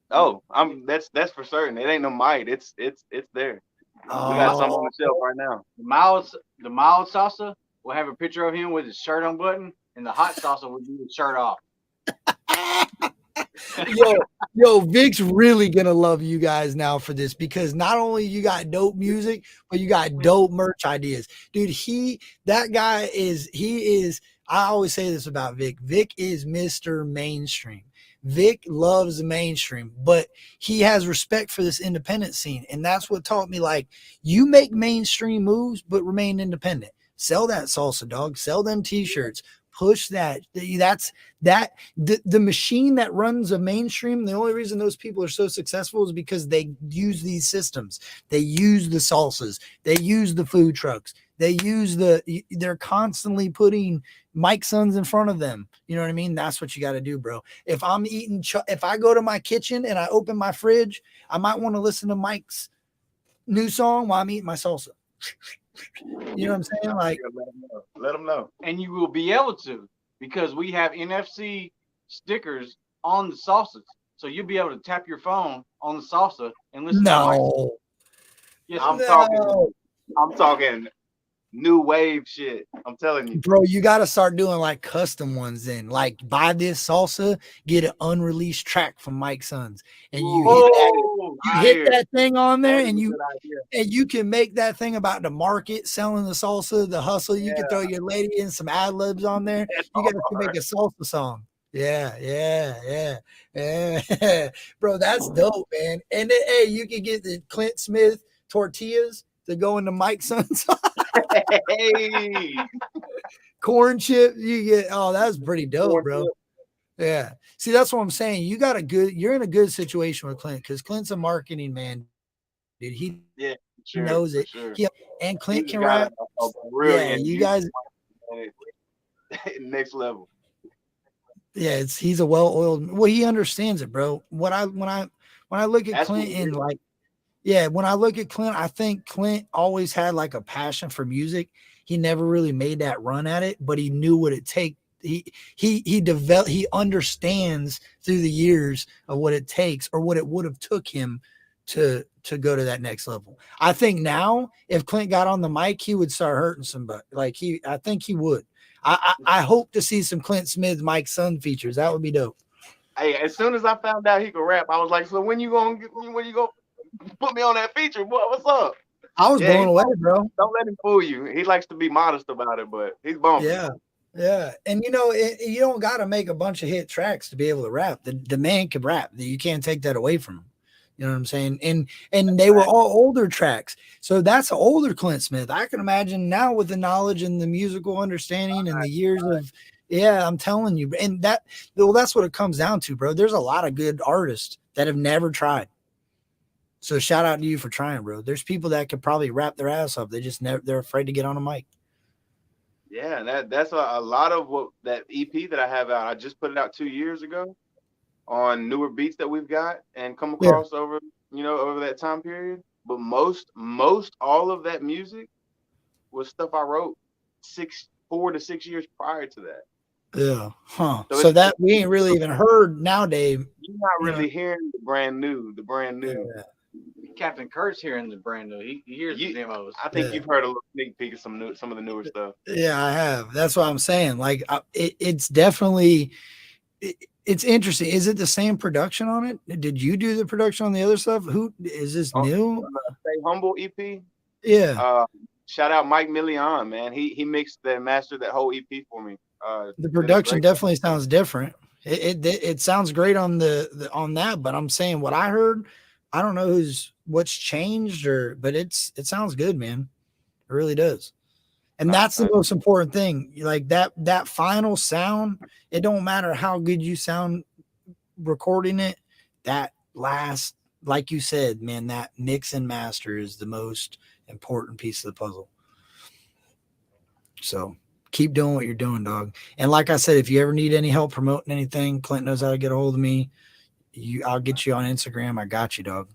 Oh, that's for certain. It ain't no might. It's there. We got some on Oh, the shelf right now. The mild salsa will have a picture of him with his shirt unbuttoned, and the hot salsa will be his shirt off. yo, Vic's really gonna love you guys now for this because not only you got dope music, but you got dope merch ideas, dude. That guy he is. I always say this about Vic. Vic is Mr. Mainstream. Vic loves the mainstream, but he has respect for this independent scene, and that's what taught me. Like, you make mainstream moves, but remain independent. Sell that salsa, dog. Sell them t-shirts. Push that. That's that the machine that runs a mainstream. The only reason those people are so successful is because they use these systems. They use the salsas. They use the food trucks. They're constantly putting Mike Sons in front of them. You know what I mean? That's what you got to do, bro. If I go to my kitchen and I open my fridge, I might want to listen to Mike's new song while I'm eating my salsa. You know what I'm saying? Like, Let them know. And you will be able to, because we have NFC stickers on the salsas. So you'll be able to tap your phone on the salsa and listen to Mike. no, Yes, I'm no. talking new wave shit. I'm telling you. Bro, you got to start doing like custom ones then. Like, buy this salsa, get an unreleased track from Mike Sons, and you hit that thing on there, and you can make that thing about the market, selling the salsa, the hustle. You can throw your lady in some ad libs on there. You guys can make a salsa song. Yeah. Bro, that's dope, man. And then, hey, you can get the Clint Smith tortillas to go into Mike Sons. Hey, Corn chip, you get. Oh, that's pretty dope, bro. Yeah. See, that's what I'm saying. You're in a good situation with Clint because Clint's a marketing man, dude. He sure, knows it. Sure. And Clint He's can got rap. a Yeah, brilliant you guys. next level. Yeah, he's a well-oiled. Well, he understands it, bro. When I look at That's Clint what and like, yeah, when I look at Clint, I think Clint always had like a passion for music. He never really made that run at it, but he knew what it take. He understands through the years of what it takes or what it would have took him to go to that next level. I think now if Clint got on the mic, he would start hurting somebody. I think he would. I hope to see some Clint Smith, Mike Son features. That would be dope. Hey, as soon as I found out he could rap, I was like, so when you gonna put me on that feature, boy? What's up? I was blown away, bro. Don't let him fool you. He likes to be modest about it, but he's bumping. Yeah. And you don't got to make a bunch of hit tracks to be able to rap. The man can rap. You can't take that away from him. You know what I'm saying? And they were all older tracks. So that's older Clint Smith. I can imagine now with the knowledge and the musical understanding and the years of, I'm telling you. And that's what it comes down to, bro. There's a lot of good artists that have never tried. So shout out to you for trying, bro. There's people that could probably rap their ass off. They're afraid to get on a mic. Yeah, that's a lot of what that EP that I have out. I just put it out 2 years ago on newer beats that we've got and come across over that time period. But most all of that music was stuff I wrote 4 to 6 years prior to that. Yeah. Huh. So that we ain't really even heard nowadays. You're not really hearing the brand new. Yeah. Captain Kurt's hearing the brand new. He hears the demos. I think you've heard a little sneak peek of some of the newer stuff. Yeah, I have. That's what I'm saying. Like, it's definitely it's interesting. Is it the same production on it? Did you do the production on the other stuff? Who is this new? Stay Humble EP. Yeah. Shout out Mike Million, man. He mixed and mastered that whole EP for me. The production definitely sounds different. It sounds great on on that, but I'm saying what I heard, I don't know what's changed but it sounds good, man. It really does. And that's the most important thing. Like that final sound, it don't matter how good you sound recording it. That last, like you said, man, that mix and master is the most important piece of the puzzle. So keep doing what you're doing, dog. And like I said, if you ever need any help promoting anything, Clint knows how to get a hold of me. I'll get you on Instagram. I got you, dog.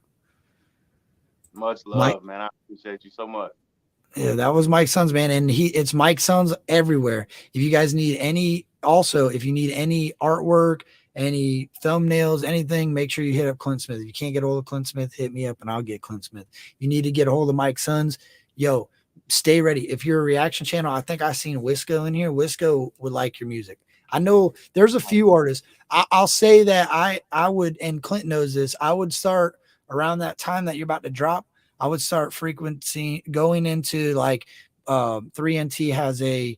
Much Mike, love, man. I appreciate you so much. yeah, that was Mike Sons, man. And it's Mike Sons everywhere. If you guys need any, also, if you need any artwork, any thumbnails, anything, make sure you hit up Clint Smith. If you can't get a hold of Clint Smith, hit me up and I'll get Clint Smith. You need to get a hold of Mike Sons. Yo, stay ready. If you're a reaction channel, I think I seen Wisco in here. Wisco would like your music. I know there's a few artists. I'll say that I would, and Clint knows this, I would start around that time that you're about to drop. I would start frequency going into like 3NT has a,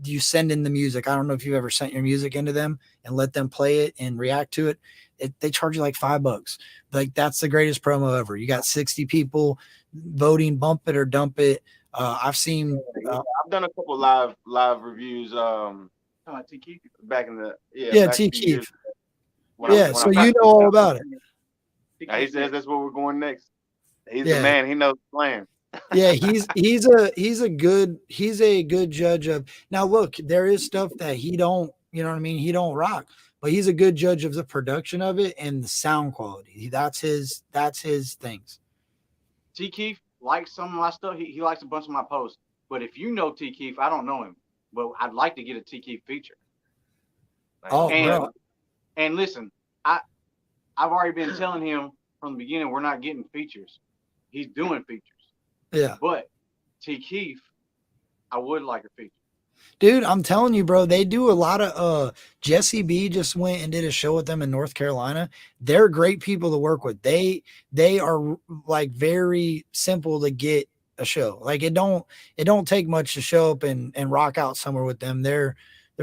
you send in the music. I don't know if you've ever sent your music into them and let them play it and react to it. They charge you like $5. Like that's the greatest promo ever. You got 60 people voting, bump it or dump it. I've seen. I've done a couple live reviews. Tiki. Back in the Yeah, back T a few years Keith. when Yeah, so you know all about it. He says that's where we're going next. He's Yeah. the man. He knows the plan. Yeah, he's a good judge of. Now look, there is stuff that he don't, you know what I mean, he don't rock, but he's a good judge of the production of it and the sound quality. That's his things. T Keith likes some of my stuff. He likes a bunch of my posts. But if you know T Keith, I don't know him, but I'd like to get a T Keith feature. Oh, and, and listen, I've already been telling him from the beginning we're not getting features. He's doing features. Yeah. But T Keith, I would like a feature. Dude, I'm telling you, bro, they do a lot of Jesse B just went and did a show with them in North Carolina. They're great people to work with. They are like very simple to get a show. Like it don't take much to show up and rock out somewhere with them. They're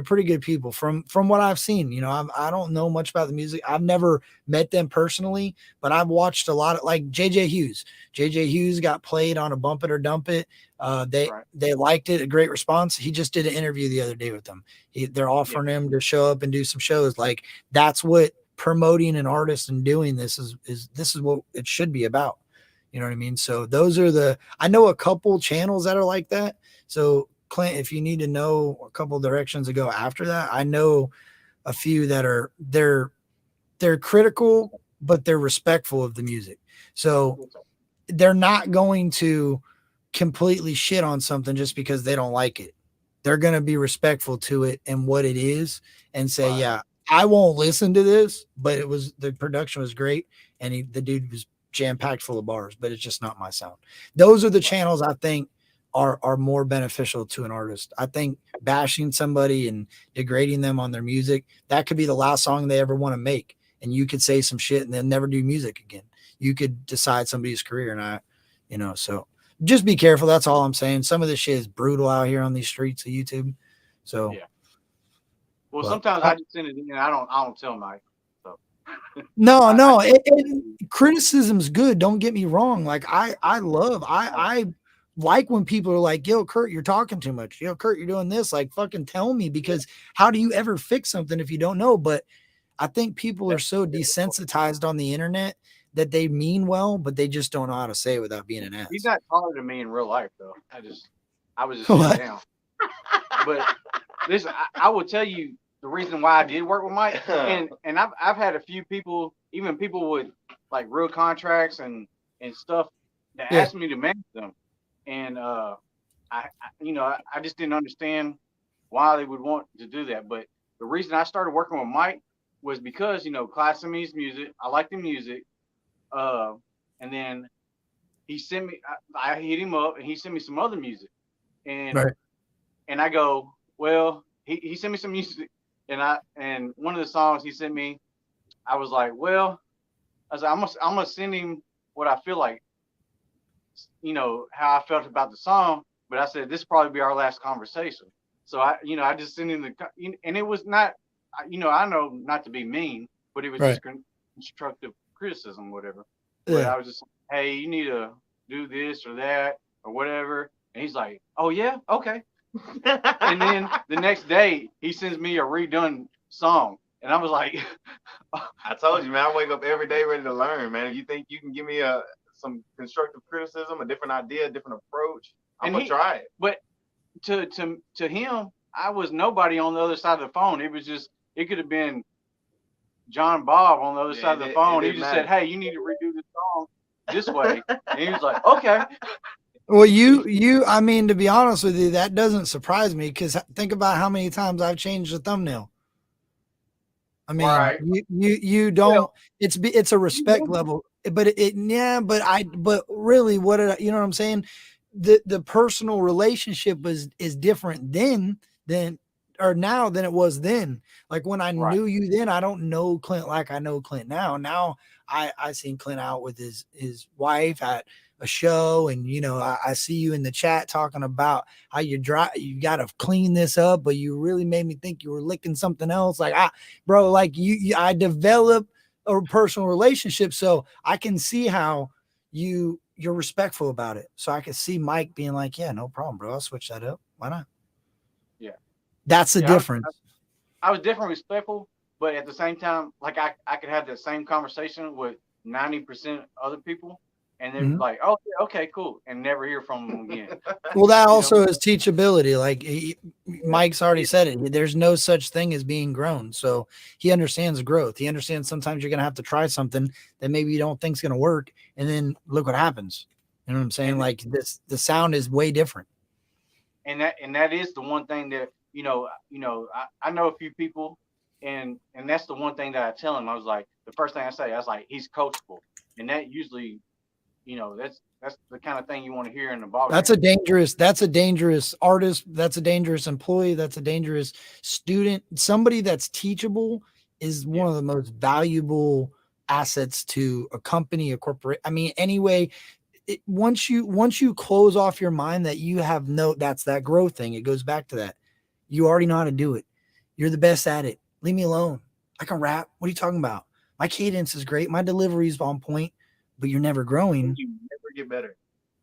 pretty good people from what I've seen. You know, I don't know much about the music. I've never met them personally, but I've watched a lot of like JJ Hughes. JJ Hughes got played on a Bump It or Dump It. They liked it, a great response. He just did an interview the other day with them. They're offering him to show up and do some shows. Like that's what promoting an artist and doing this is this is what it should be about. You know what I mean? So those are I know a couple channels that are like that. So Clint, if you need to know a couple directions to go after that, I know a few that are they're critical, but they're respectful of the music. So they're not going to completely shit on something just because they don't like it. They're going to be respectful to it and what it is and say, yeah, I won't listen to this, but the production was great. And the dude was jam packed full of bars, but it's just not my sound. Those are the channels I think are more beneficial to an artist. I think bashing somebody and degrading them on their music, that could be the last song they ever want to make. And you could say some shit and they'll never do music again. You could decide somebody's career. And so just be careful. That's all I'm saying. Some of this shit is brutal out here on these streets of YouTube. So yeah. Well, sometimes I just send it in and I don't tell Mike. So no, criticism's good. Don't get me wrong. Like I like when people are like, yo, Kurt, you're talking too much. Yo, Kurt, you're doing this. Like, fucking tell me, because how do you ever fix something if you don't know? But I think people are so desensitized on the internet that they mean well, but they just don't know how to say it without being an ass. He's not taller than me in real life, though. I was just sitting down. But listen, I will tell you the reason why I did work with Mike, and I've had a few people, even people with like real contracts and stuff, that asked me to manage them. And I just didn't understand why they would want to do that. But the reason I started working with Mike was because, Class sent me his music. I like the music. And then he sent me, I hit him up and he sent me some other music. And and I go, well, he sent me some music and one of the songs he sent me, I was like, well, I was like, I'm gonna send him what I feel like. How I felt about the song, but I said, this will probably be our last conversation. So I just sent him and it was not, I know not to be mean, but it was just constructive criticism, whatever. But I was just, hey, you need to do this or that or whatever. And he's like, oh yeah, okay. And then the next day he sends me a redone song. And I was like, I told you, man, I wake up every day ready to learn, man. If you think you can give me some constructive criticism, a different idea, a different approach, I'm gonna try it. But to him, I was nobody on the other side of the phone. It was just, it could have been John Bob on the other side of the phone. He just said, "Hey, you need to redo the song this way," and he was like, "Okay." Well, I mean, to be honest with you, that doesn't surprise me because think about how many times I've changed the thumbnail. I mean, Right. you don't. It's a respect level, but but really, you know what I'm saying? The personal relationship is different than or now than it was then. Like when I Right. knew you then, I don't know Clint like I know Clint now. Now I seen Clint out with his wife at a show, and you know I see you in the chat talking about how you got to clean this up, but you really made me think you were licking something else. Like bro, like I develop a personal relationship, so I can see how you're respectful about it. So I can see Mike being like, yeah, no problem, bro. I'll switch that up. Why not? Yeah. That's the Yeah. difference. I was definitely respectful, but at the same time, like I could have that same conversation with 90% other people, and they're Mhm. like, "Oh, yeah, okay, cool," and never hear from them again. Well, that You know? also is teachability. Like Mike's already said it. There's no such thing as being grown. So he understands growth. He understands sometimes you're gonna have to try something that maybe you don't think's gonna work, and then look what happens. You know what I'm saying? And Like the sound is way different. that is the one thing that I know a few people, and that's the one thing that I tell him. I was like, the first thing I was like, he's coachable, and that usually, that's the kind of thing you want to hear in the ball game. That's a dangerous artist. That's a dangerous employee. That's a dangerous student. Somebody that's teachable is one of the most valuable assets to a company, a corporate. I mean, anyway, once you close off your mind that you have that's that growth thing. It goes back to that. You already know how to do it. You're the best at it. Leave me alone. I can rap. What are you talking about? My cadence is great. My delivery is on point, but you're never growing. You never get better.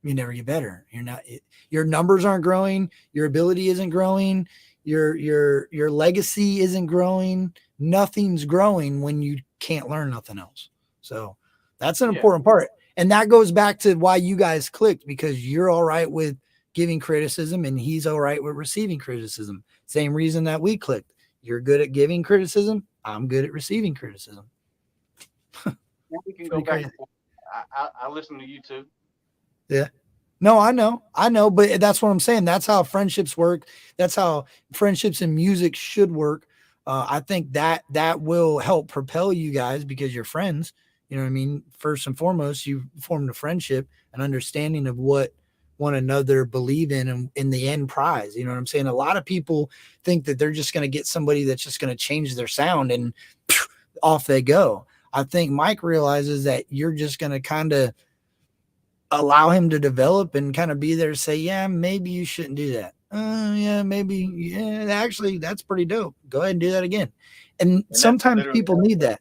You never get better. Your numbers aren't growing. Your ability isn't growing. Your legacy isn't growing. Nothing's growing when you can't learn nothing else. So that's an important part. And that goes back to why you guys clicked, because you're all right with giving criticism and he's all right with receiving criticism. Same reason that we clicked. You're good at giving criticism. I'm good at receiving criticism. We can go back and forth. I listen to you too. Yeah. No, I know, but that's what I'm saying. That's how friendships work. That's how friendships and music should work. I think that will help propel you guys because you're friends. You know what I mean? First and foremost, you formed a friendship, an understanding of what one another believe in the end prize. You know what I'm saying? A lot of people think that they're just going to get somebody that's just going to change their sound and off they go. I think Mike realizes that you're just going to kind of allow him to develop and kind of be there to say, yeah, maybe you shouldn't do that. Yeah, maybe. Yeah, actually, that's pretty dope. Go ahead and do that again. And sometimes people need that.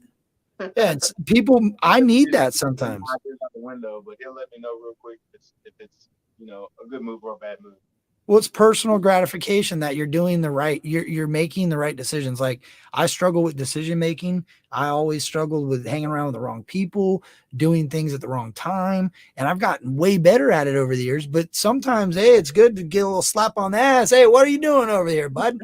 Yeah, it's people. I need that sometimes. Out the window, but he'll let me know real quick if it's a good move or a bad move. Well, it's personal gratification that you're doing you're making the right decisions. Like I struggle with decision making. I always struggled with hanging around with the wrong people, doing things at the wrong time. And I've gotten way better at it over the years, but sometimes, hey, it's good to get a little slap on the ass. Hey, what are you doing over here, bud?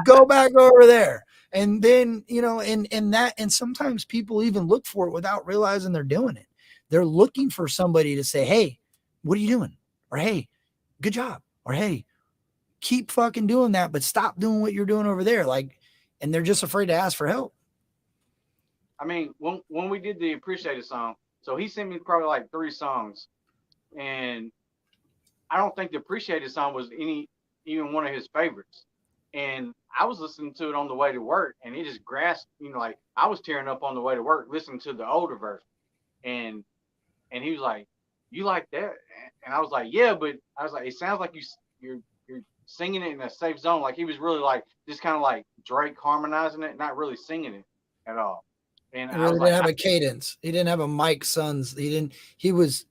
Go back over there. And then, and sometimes people even look for it without realizing they're doing it. They're looking for somebody to say, hey, what are you doing? Or, hey, good job. Or, hey, keep fucking doing that, but stop doing what you're doing over there. Like, and they're just afraid to ask for help. I mean, when we did the Appreciated song, so he sent me probably like 3 songs, and I don't think the Appreciated song was even one of his favorites. And I was listening to it on the way to work, and it just grasped, like I was tearing up on the way to work listening to the older version, and he was like, "You like that?" And I was like, "Yeah," but I was like, "It sounds like you're singing it in a safe zone." Like he was really like just kind of like Drake harmonizing it, not really singing it at all. And He really didn't have a cadence. He didn't have a Mike Sons. He was,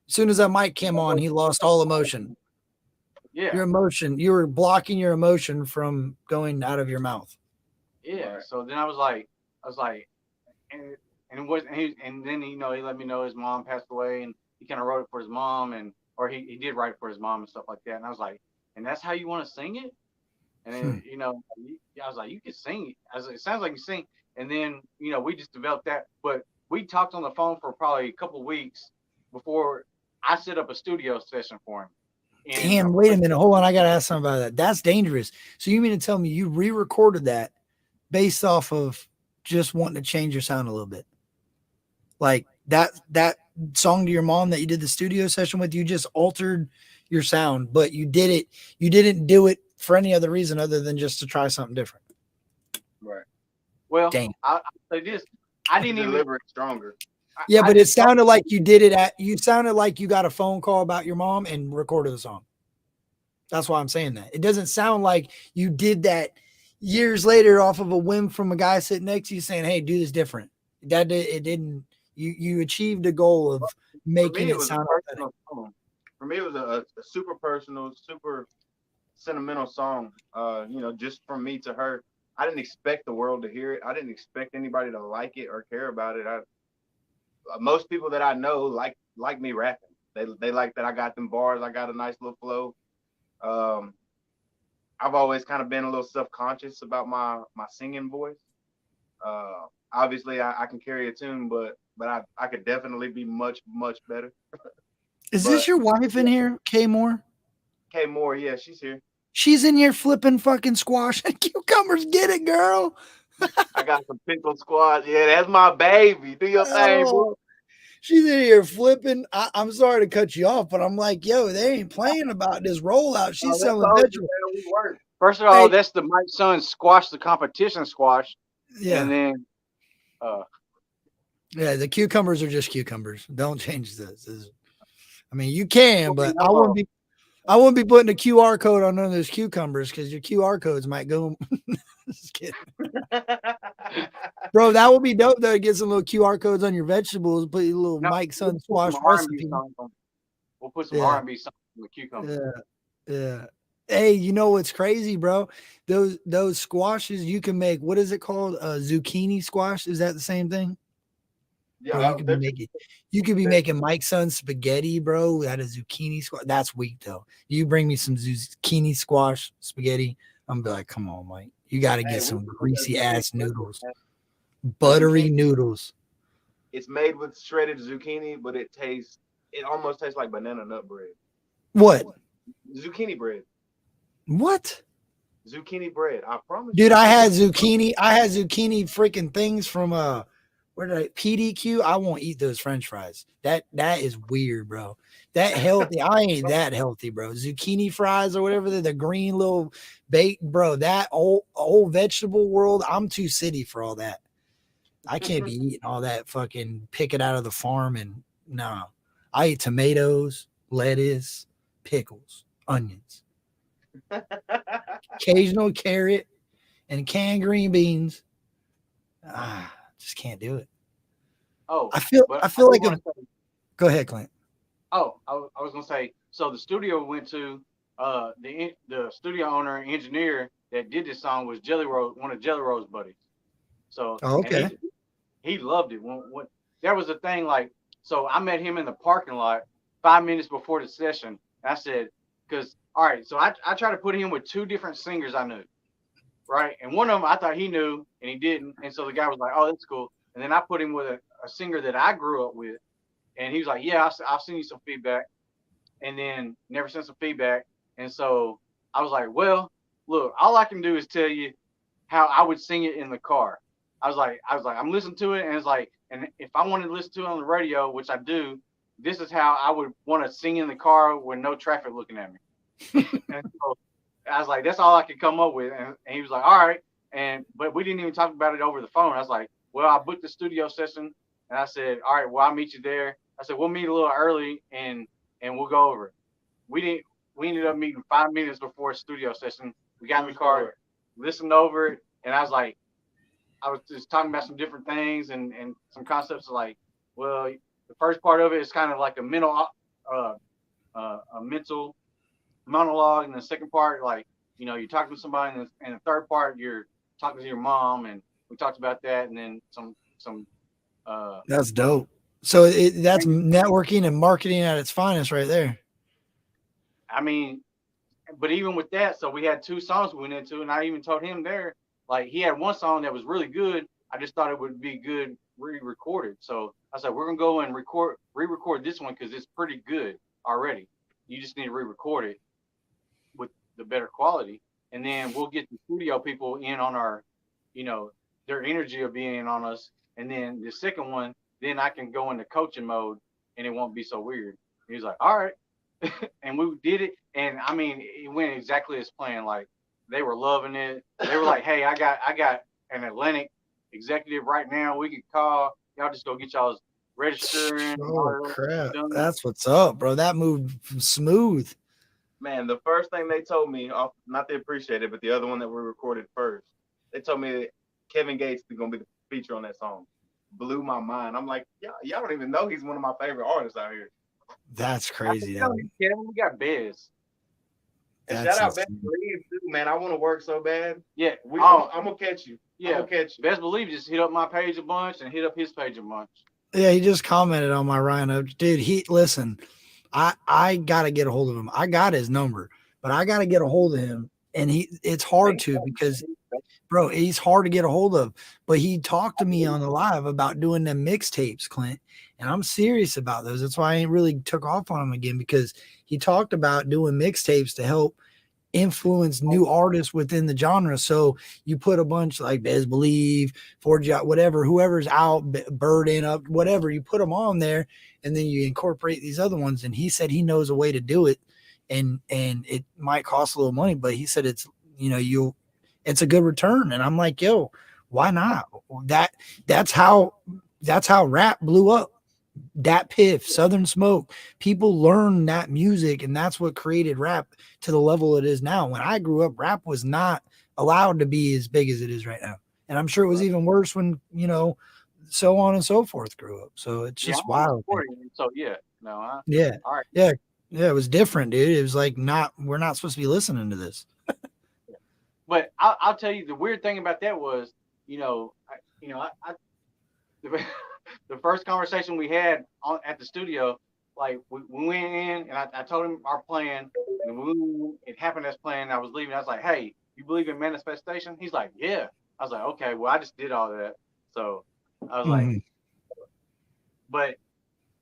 as soon as that mic came on, he lost all emotion. Yeah. Your emotion, you were blocking your emotion from going out of your mouth. Yeah. Right. So then I was like, and then he let me know his mom passed away, and he kind of wrote it for his mom, or he did write it for his mom and stuff like that. And I was like, and that's how you want to sing it. And then, I was like, you can sing it. I was like, it sounds like you sing. And then, we just developed that. But we talked on the phone for probably a couple of weeks before I set up a studio session for him. And Damn, wait a minute. Hold on. I got to ask something about that. That's dangerous. So you mean to tell me you re-recorded that based off of just wanting to change your sound a little bit? Like that song to your mom that you did the studio session with, you just altered your sound, but you didn't do it for any other reason other than just to try something different. Right. Well, I'll say this. I didn't even deliver it stronger. Yeah, but it sounded like you did it you sounded like you got a phone call about your mom and recorded the song. That's why I'm saying that. It doesn't sound like you did that years later off of a whim from a guy sitting next to you saying, "Hey, do this different." It didn't. You achieved a goal of making it sound authentic. For me, it was a super personal, super sentimental song. Just from me to her. I didn't expect the world to hear it. I didn't expect anybody to like it or care about it. Most people that I know like me rapping. They like that I got them bars. I got a nice little flow. I've always kind of been a little self-conscious about my singing voice. Obviously, I can carry a tune, but I could definitely be much, much better. Is this your wife in here, Kay Moore? Kay Moore, yeah, she's here. She's in here flipping fucking squash and cucumbers. Get it, girl. I got some pickle squash. Yeah, that's my baby. Do your thing, bro. She's in here flipping. I'm sorry to cut you off, but I'm like, yo, they ain't playing about this rollout. She's selling vegetables. First of all, that's the Mike Son squash, the competition squash. Yeah. And then yeah, the cucumbers are just cucumbers. Don't change this. I mean, you can, but I wouldn't be putting a QR code on none of those cucumbers because your QR codes might go. Just kidding. Bro, that would be dope though to get some little QR codes on your vegetables, put your little Mike Son squash recipe. We'll put some R&B songs on the cucumbers. Yeah. Hey, you know what's crazy, bro? Those squashes you can make. What is it called? Zucchini squash? Is that the same thing? Yeah, bro, you could be making Mike Son spaghetti, bro. Out of zucchini squash. That's weak though. You bring me some zucchini squash spaghetti, I'm gonna be like, come on, Mike. You got to get some greasy ass noodles, buttery noodles. It's made with shredded zucchini, but it almost tastes like banana nut bread. What? Zucchini bread. What? Zucchini bread. I promise. Dude, I had zucchini freaking things from where did PDQ? I won't eat those French fries. That is weird, bro. That healthy. I ain't that healthy, bro. Zucchini fries or whatever, the green little baked, bro. That old vegetable world, I'm too city for all that. I can't be eating all that fucking pick it out of the farm and no. I eat tomatoes, lettuce, pickles, onions, occasional carrot, and canned green beans. Just can't do it. Oh, I feel like go ahead, Clint. Oh, I was gonna say. So the studio we went to, the studio owner and engineer that did this song was Jelly Roll, one of Jelly Roll's buddies. So okay, he loved it. When there was a thing like, so I met him in the parking lot 5 minutes before the session. And I said, because all right, so I tried to put him with two different singers I knew. Right. And one of them I thought he knew and he didn't. And so the guy was like, oh, that's cool. And then I put him with a singer that I grew up with. And he was like, yeah, I'll send you some feedback. And then never sent some feedback. And so I was like, well, look, all I can do is tell you how I would sing it in the car. I was like, I'm listening to it. And it's like, and if I wanted to listen to it on the radio, which I do, this is how I would want to sing in the car with no traffic looking at me. And so I was like, that's all I could come up with. And he was like, all right. But we didn't even talk about it over the phone. I was like, well, I booked the studio session. And I said, all right, well, I'll meet you there. I said, we'll meet a little early and we'll go over it. We ended up meeting 5 minutes before studio session. We got in the car, listened over it. And I was like, I was just talking about some different things and some concepts of like, well, the first part of it is kind of like a mental monologue, and the second part, like, you know, you're talking to somebody, and the third part, you're talking to your mom, and we talked about that, and then some. That's dope. So that's networking and marketing at its finest, right there. I mean, but even with that, so we had 2 songs we went into, and I even told him there, like he had one song that was really good. I just thought it would be good re-recorded. So I said we're gonna go and re-record this one because it's pretty good already. You just need to re-record it with the better quality, and then we'll get the studio people in on our, you know, their energy of being in on us, and then the second one, then I can go into coaching mode, and it won't be so weird. And he's like, all right, and we did it, and I mean, it went exactly as planned. Like they were loving it. They were like, hey, I got an Atlantic executive right now. We can call y'all. Just go get y'all's registering. Oh crap! That's what's up, bro. That moved smooth. Man, the first thing they told me, not to appreciate it, but the other one that we recorded first, they told me that Kevin Gates is gonna be the feature on that song. Blew my mind. I'm like, y'all don't even know he's one of my favorite artists out here. That's crazy. Kevin, we got Bez. And shout out Best Believe too, man. I want to work so bad. Yeah, I'm gonna catch you. Yeah, I'm gonna catch you. Best Believe just hit up my page a bunch and hit up his page a bunch. Yeah, he just commented on my Rhino. Dude, listen, I gotta get a hold of him. I got his number, but I gotta get a hold of him. And it's hard to because bro, he's hard to get a hold of. But he talked to me on the live about doing them mixtapes, Clint. And I'm serious about those. That's why I ain't really took off on him again, because he talked about doing mixtapes to help influence new artists within the genre. So you put a bunch like Bez Believe, Forge Out, whatever, whoever's out, Bird In Up, whatever, you put them on there, and then you incorporate these other ones. And he said he knows a way to do it, and it might cost a little money, but he said it's, you know, it's a good return. And I'm like, yo, why not? That's how rap blew up. Dat Piff, Southern Smoke, people learn that music, and that's what created rap to the level it is now. When I grew up, rap was not allowed to be as big as it is right now, and I'm sure it was even worse when, you know, so on and so forth grew up. So it's just wild. So yeah, no, yeah, all right, yeah, it was different, dude. It was like, we're not supposed to be listening to this. But I'll tell you, the weird thing about that was, the first conversation we had at the studio, like we went in and I told him our plan, and it happened as planned. I was leaving. I was like, hey, you believe in manifestation? He's like, yeah. I was like, okay, well, I just did all that. So I was like, but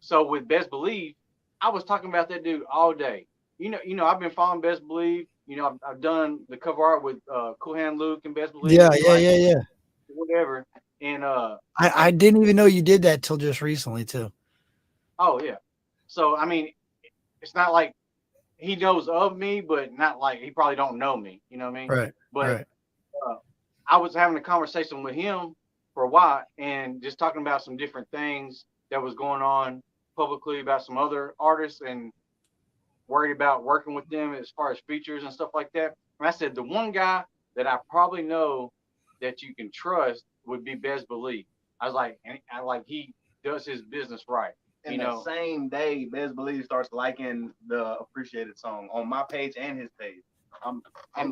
so with Best Believe, I was talking about that dude all day. You know, I've been following Best Believe. You know, I've done the cover art with Cool Hand Luke and Best Believe. Yeah. Whatever. And I didn't even know you did that till just recently too. Oh yeah. So I mean, it's not like he knows of me, but not like he probably don't know me. You know what I mean? Right. But right. I was having a conversation with him for a while and just talking about some different things that was going on publicly about some other artists, and worried about working with them as far as features and stuff like that. And I said, the one guy that I probably know that you can trust would be Best Believe. I was like, he does his business right. And the same day, Best Believe starts liking the Appreciated song on my page and his page. I'm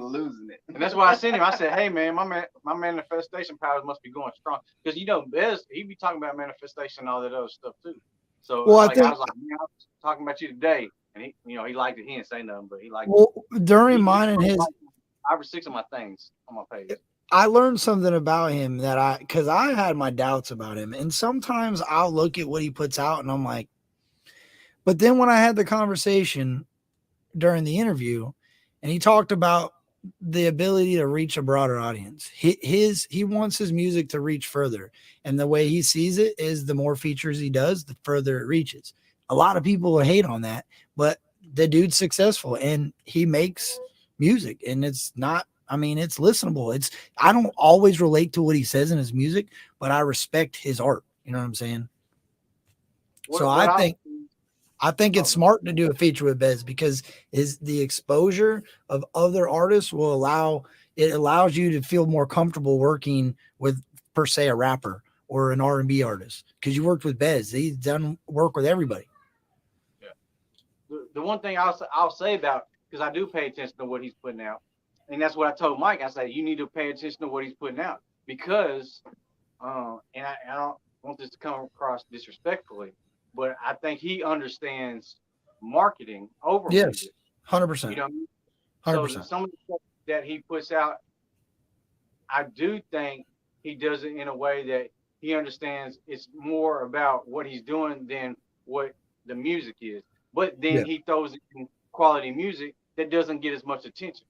losing it. And that's why I sent him. I said, hey man, my manifestation powers must be going strong, because Bez, he be talking about manifestation and all that other stuff too. So I was like, man, I was talking about you today, and he liked it. He didn't say nothing, but he liked it. During mine and his 5 or 6 of my things on my page. I learned something about him because I had my doubts about him. And sometimes I'll look at what he puts out and I'm like, but then when I had the conversation during the interview and he talked about the ability to reach a broader audience, he wants his music to reach further. And the way he sees it is the more features he does, the further it reaches. A lot of people will hate on that, but the dude's successful and he makes music, and it's listenable. I don't always relate to what he says in his music, but I respect his art. You know what I'm saying? I think it's smart to do a feature with Bez, because the exposure of other artists allows you to feel more comfortable working with, per se, a rapper or an R&B artist, because you worked with Bez. He's done work with everybody. Yeah. The one thing I'll say about, because I do pay attention to what he's putting out, and that's what I told Mike. I said, you need to pay attention to what he's putting out, because, and I don't want this to come across disrespectfully, but I think he understands marketing over music. 100%. You know what I mean? So 100%. some of the stuff that he puts out, I do think he does it in a way that he understands it's more about what he's doing than what the music is. But Yeah. then he throws in quality music that doesn't get as much attention,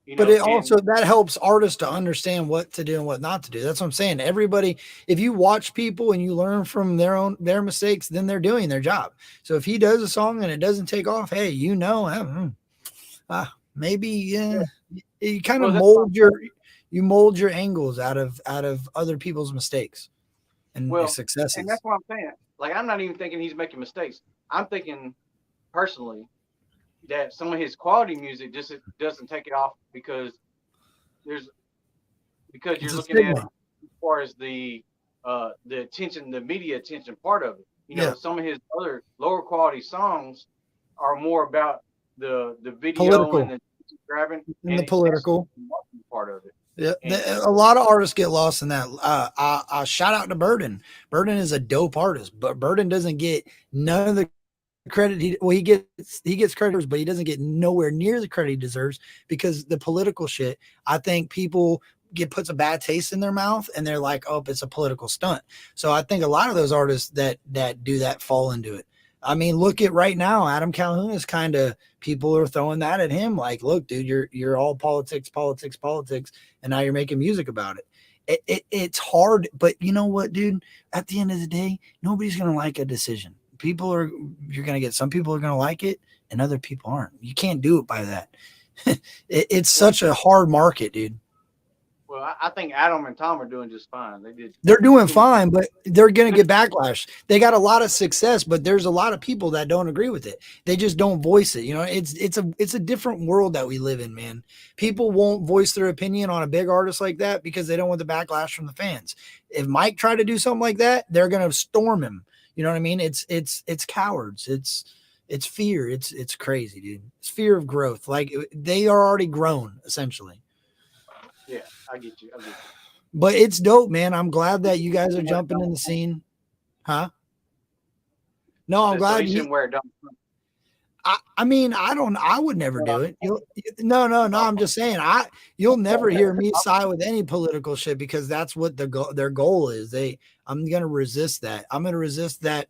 you But know. it And also that helps artists to understand what to do and what not to do. That's what I'm saying. Everybody, if you watch people and you learn from their mistakes, then they're doing their job. So if he does a song and it doesn't take off, hey, maybe you kind of well, that's what I'm saying. mold your angles out of other people's mistakes and Well, and successes. that's what I'm saying. Like, I'm not even thinking he's making mistakes. I'm thinking personally that some of his quality music just doesn't take it off there's because It's you're a looking at it stigma. as far as the attention, the media attention part of it. You know, Yeah, some of his other lower quality songs are more about the video and political the grabbing, and the and that's political. the marketing part of it. Yeah, And a lot of artists get lost in that. Shout out to Burden. Burden is a dope artist, but Burden doesn't get none of the credit. He gets credit, but he doesn't get nowhere near the credit he deserves because the political shit. I think people get puts a bad taste in their mouth and they're like, oh, it's a political stunt. So I think a lot of those artists that do that fall into it. I mean, look at right now, Adam Calhoun is kind of people are throwing that at him. Like, look, dude, you're all politics, politics, politics, and now you're making music about it. It's hard, but you know what, dude? At the end of the day, nobody's gonna like a decision. You're gonna get some people are gonna like it, and other people aren't. You can't do it by that. It's well, such a hard market, dude. I think Adam and Tom are doing just fine. They did They're doing too much. fine, but they're going to get backlash. They got a lot of success, but there's a lot of people that don't agree with it. They just don't voice it. You know, it's a different world that we live in, man. People won't voice their opinion on a big artist like that because they don't want the backlash from the fans. If Mike tried to do something like that, they're going to storm him. You know what I mean? It's cowards. It's fear. It's crazy, dude. It's fear of growth. Like they are already grown essentially. Yeah, I get you. I get you. But it's dope, man. I'm glad that you guys are jumping in the scene. Huh? No, I'm So he glad shouldn't wear a dumb. I mean, I would never do it. No. I'm just saying, you'll never hear me side with any political shit because that's what their goal is. I'm going to resist that. I'm going to resist that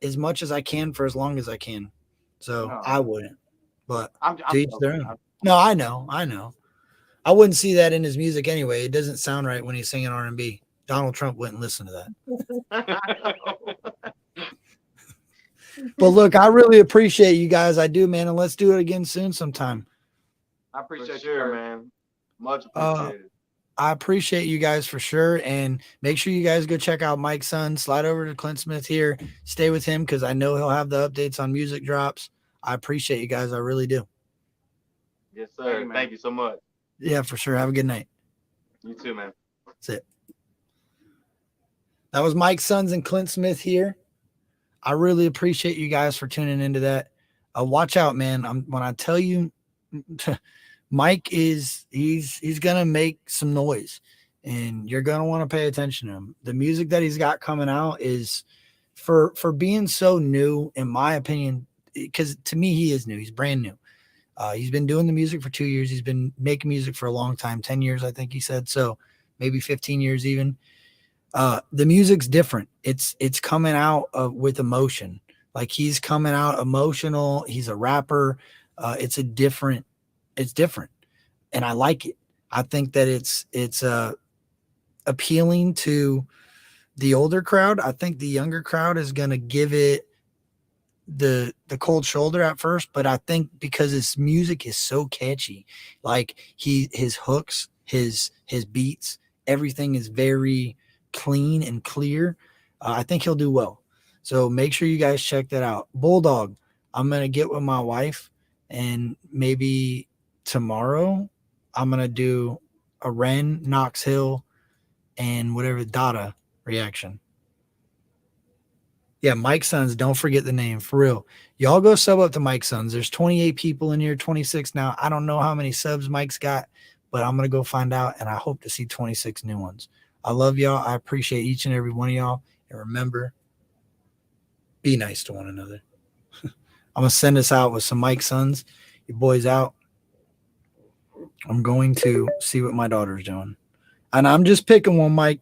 as much as I can for as long as I can. So No, I wouldn't, but I'm to each their joking. own. No, I know. I wouldn't see that in his music anyway. It doesn't sound right when he's singing R&B. Donald Trump wouldn't listen to that. But look, I really appreciate you guys. I do, man. And let's do it again soon sometime. I For appreciate sure, you, man. Much Uh, appreciated. I appreciate you guys for sure. And make sure you guys go check out Mike's son. Slide over to Clint Smith here. Stay with him because I know he'll have the updates on music drops. I appreciate you guys. I really do. Yes, sir. man. Thank you so much. Yeah, for sure. Have a good night. You too, man. That's it. That was Mike's Sons and Clint Smith here. I really appreciate you guys for tuning into that. Watch out, man. When I tell you, Mike he's gonna make some noise, and you're gonna want to pay attention to him. The music that he's got coming out is for being so new, in my opinion, because to me he is new. He's brand new. He's been doing the music for 2 years. He's been making music for a long time, 10 years, I think he said. So maybe 15 years even. The music's different. It's coming out with emotion. Like he's coming out emotional. He's a rapper. It's different, and I like it. I think that it's appealing to the older crowd. I think the younger crowd is gonna give it the cold shoulder at first, but I think because his music is so catchy, like his hooks, his beats, everything is very clean and clear. I think he'll do well. So make sure you guys check that out. Bulldog, I'm gonna get with my wife and maybe tomorrow I'm gonna do a Ren, Knox Hill, and whatever Dada reaction. Yeah, Mike Sons. Don't forget the name for real. Y'all go sub up to Mike Sons. There's 28 people in here, 26 now. I don't know how many subs Mike's got, but I'm gonna go find out, and I hope to see 26 new ones. I love y'all. I appreciate each and every one of y'all. And remember, be nice to one another. I'm gonna send us out with some Mike Sons. Your boys out. I'm going to see what my daughter's doing. And I'm just picking one, Mike.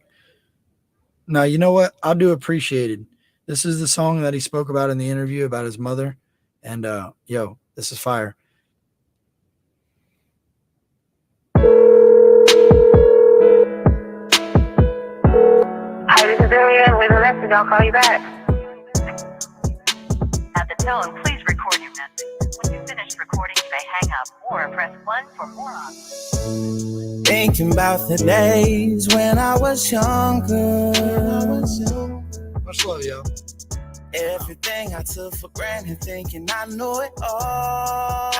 Now, you know what? I'll do Appreciated. This is the song that he spoke about in the interview about his mother. And yo, this is fire. Hi, this is Ariane. Leave a message. I'll call you back. At the tone, please record your message. When you finish recording, you may hang up or press 1 for more options. Thinking about the days when I was younger. Much love, yo. Everything I took for granted, thinking I know it all.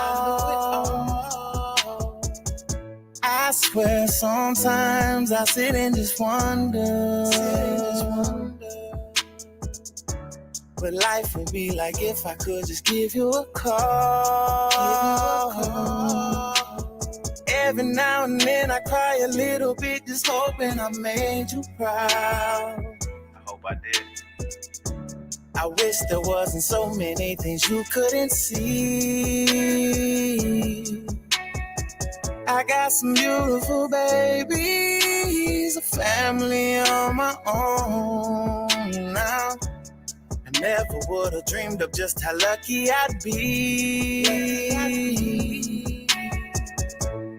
I swear sometimes I sit and just wonder what life would be like if I could just give you a call. Every now and then I cry a little bit, just hoping I made you proud. I hope I did. I wish there wasn't so many things you couldn't see. I got some beautiful babies, a family on my own now. I never would have dreamed of just how lucky I'd be.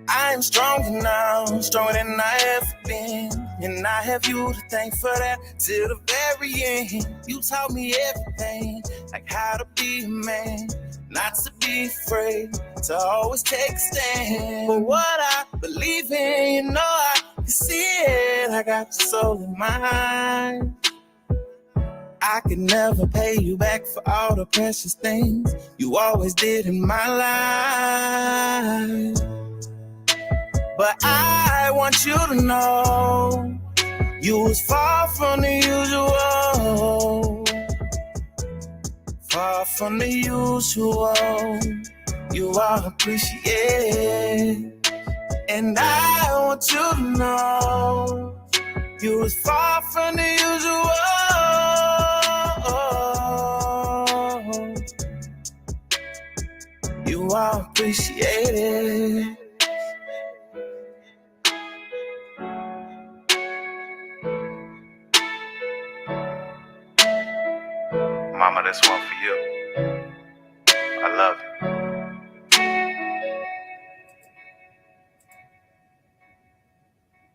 I am stronger now, stronger than I ever been. And I have you to thank for that till the very end. You taught me everything, like how to be a man, not to be afraid, to always take a stand. For what I believe in, you know I can see it. I got your soul in mine. I could never pay you back for all the precious things you always did in my life. But I want you to know you was far from the usual. Far from the usual. You are appreciated. And I want you to know you was far from the usual. You are appreciated. Mama, this one for you. I love you.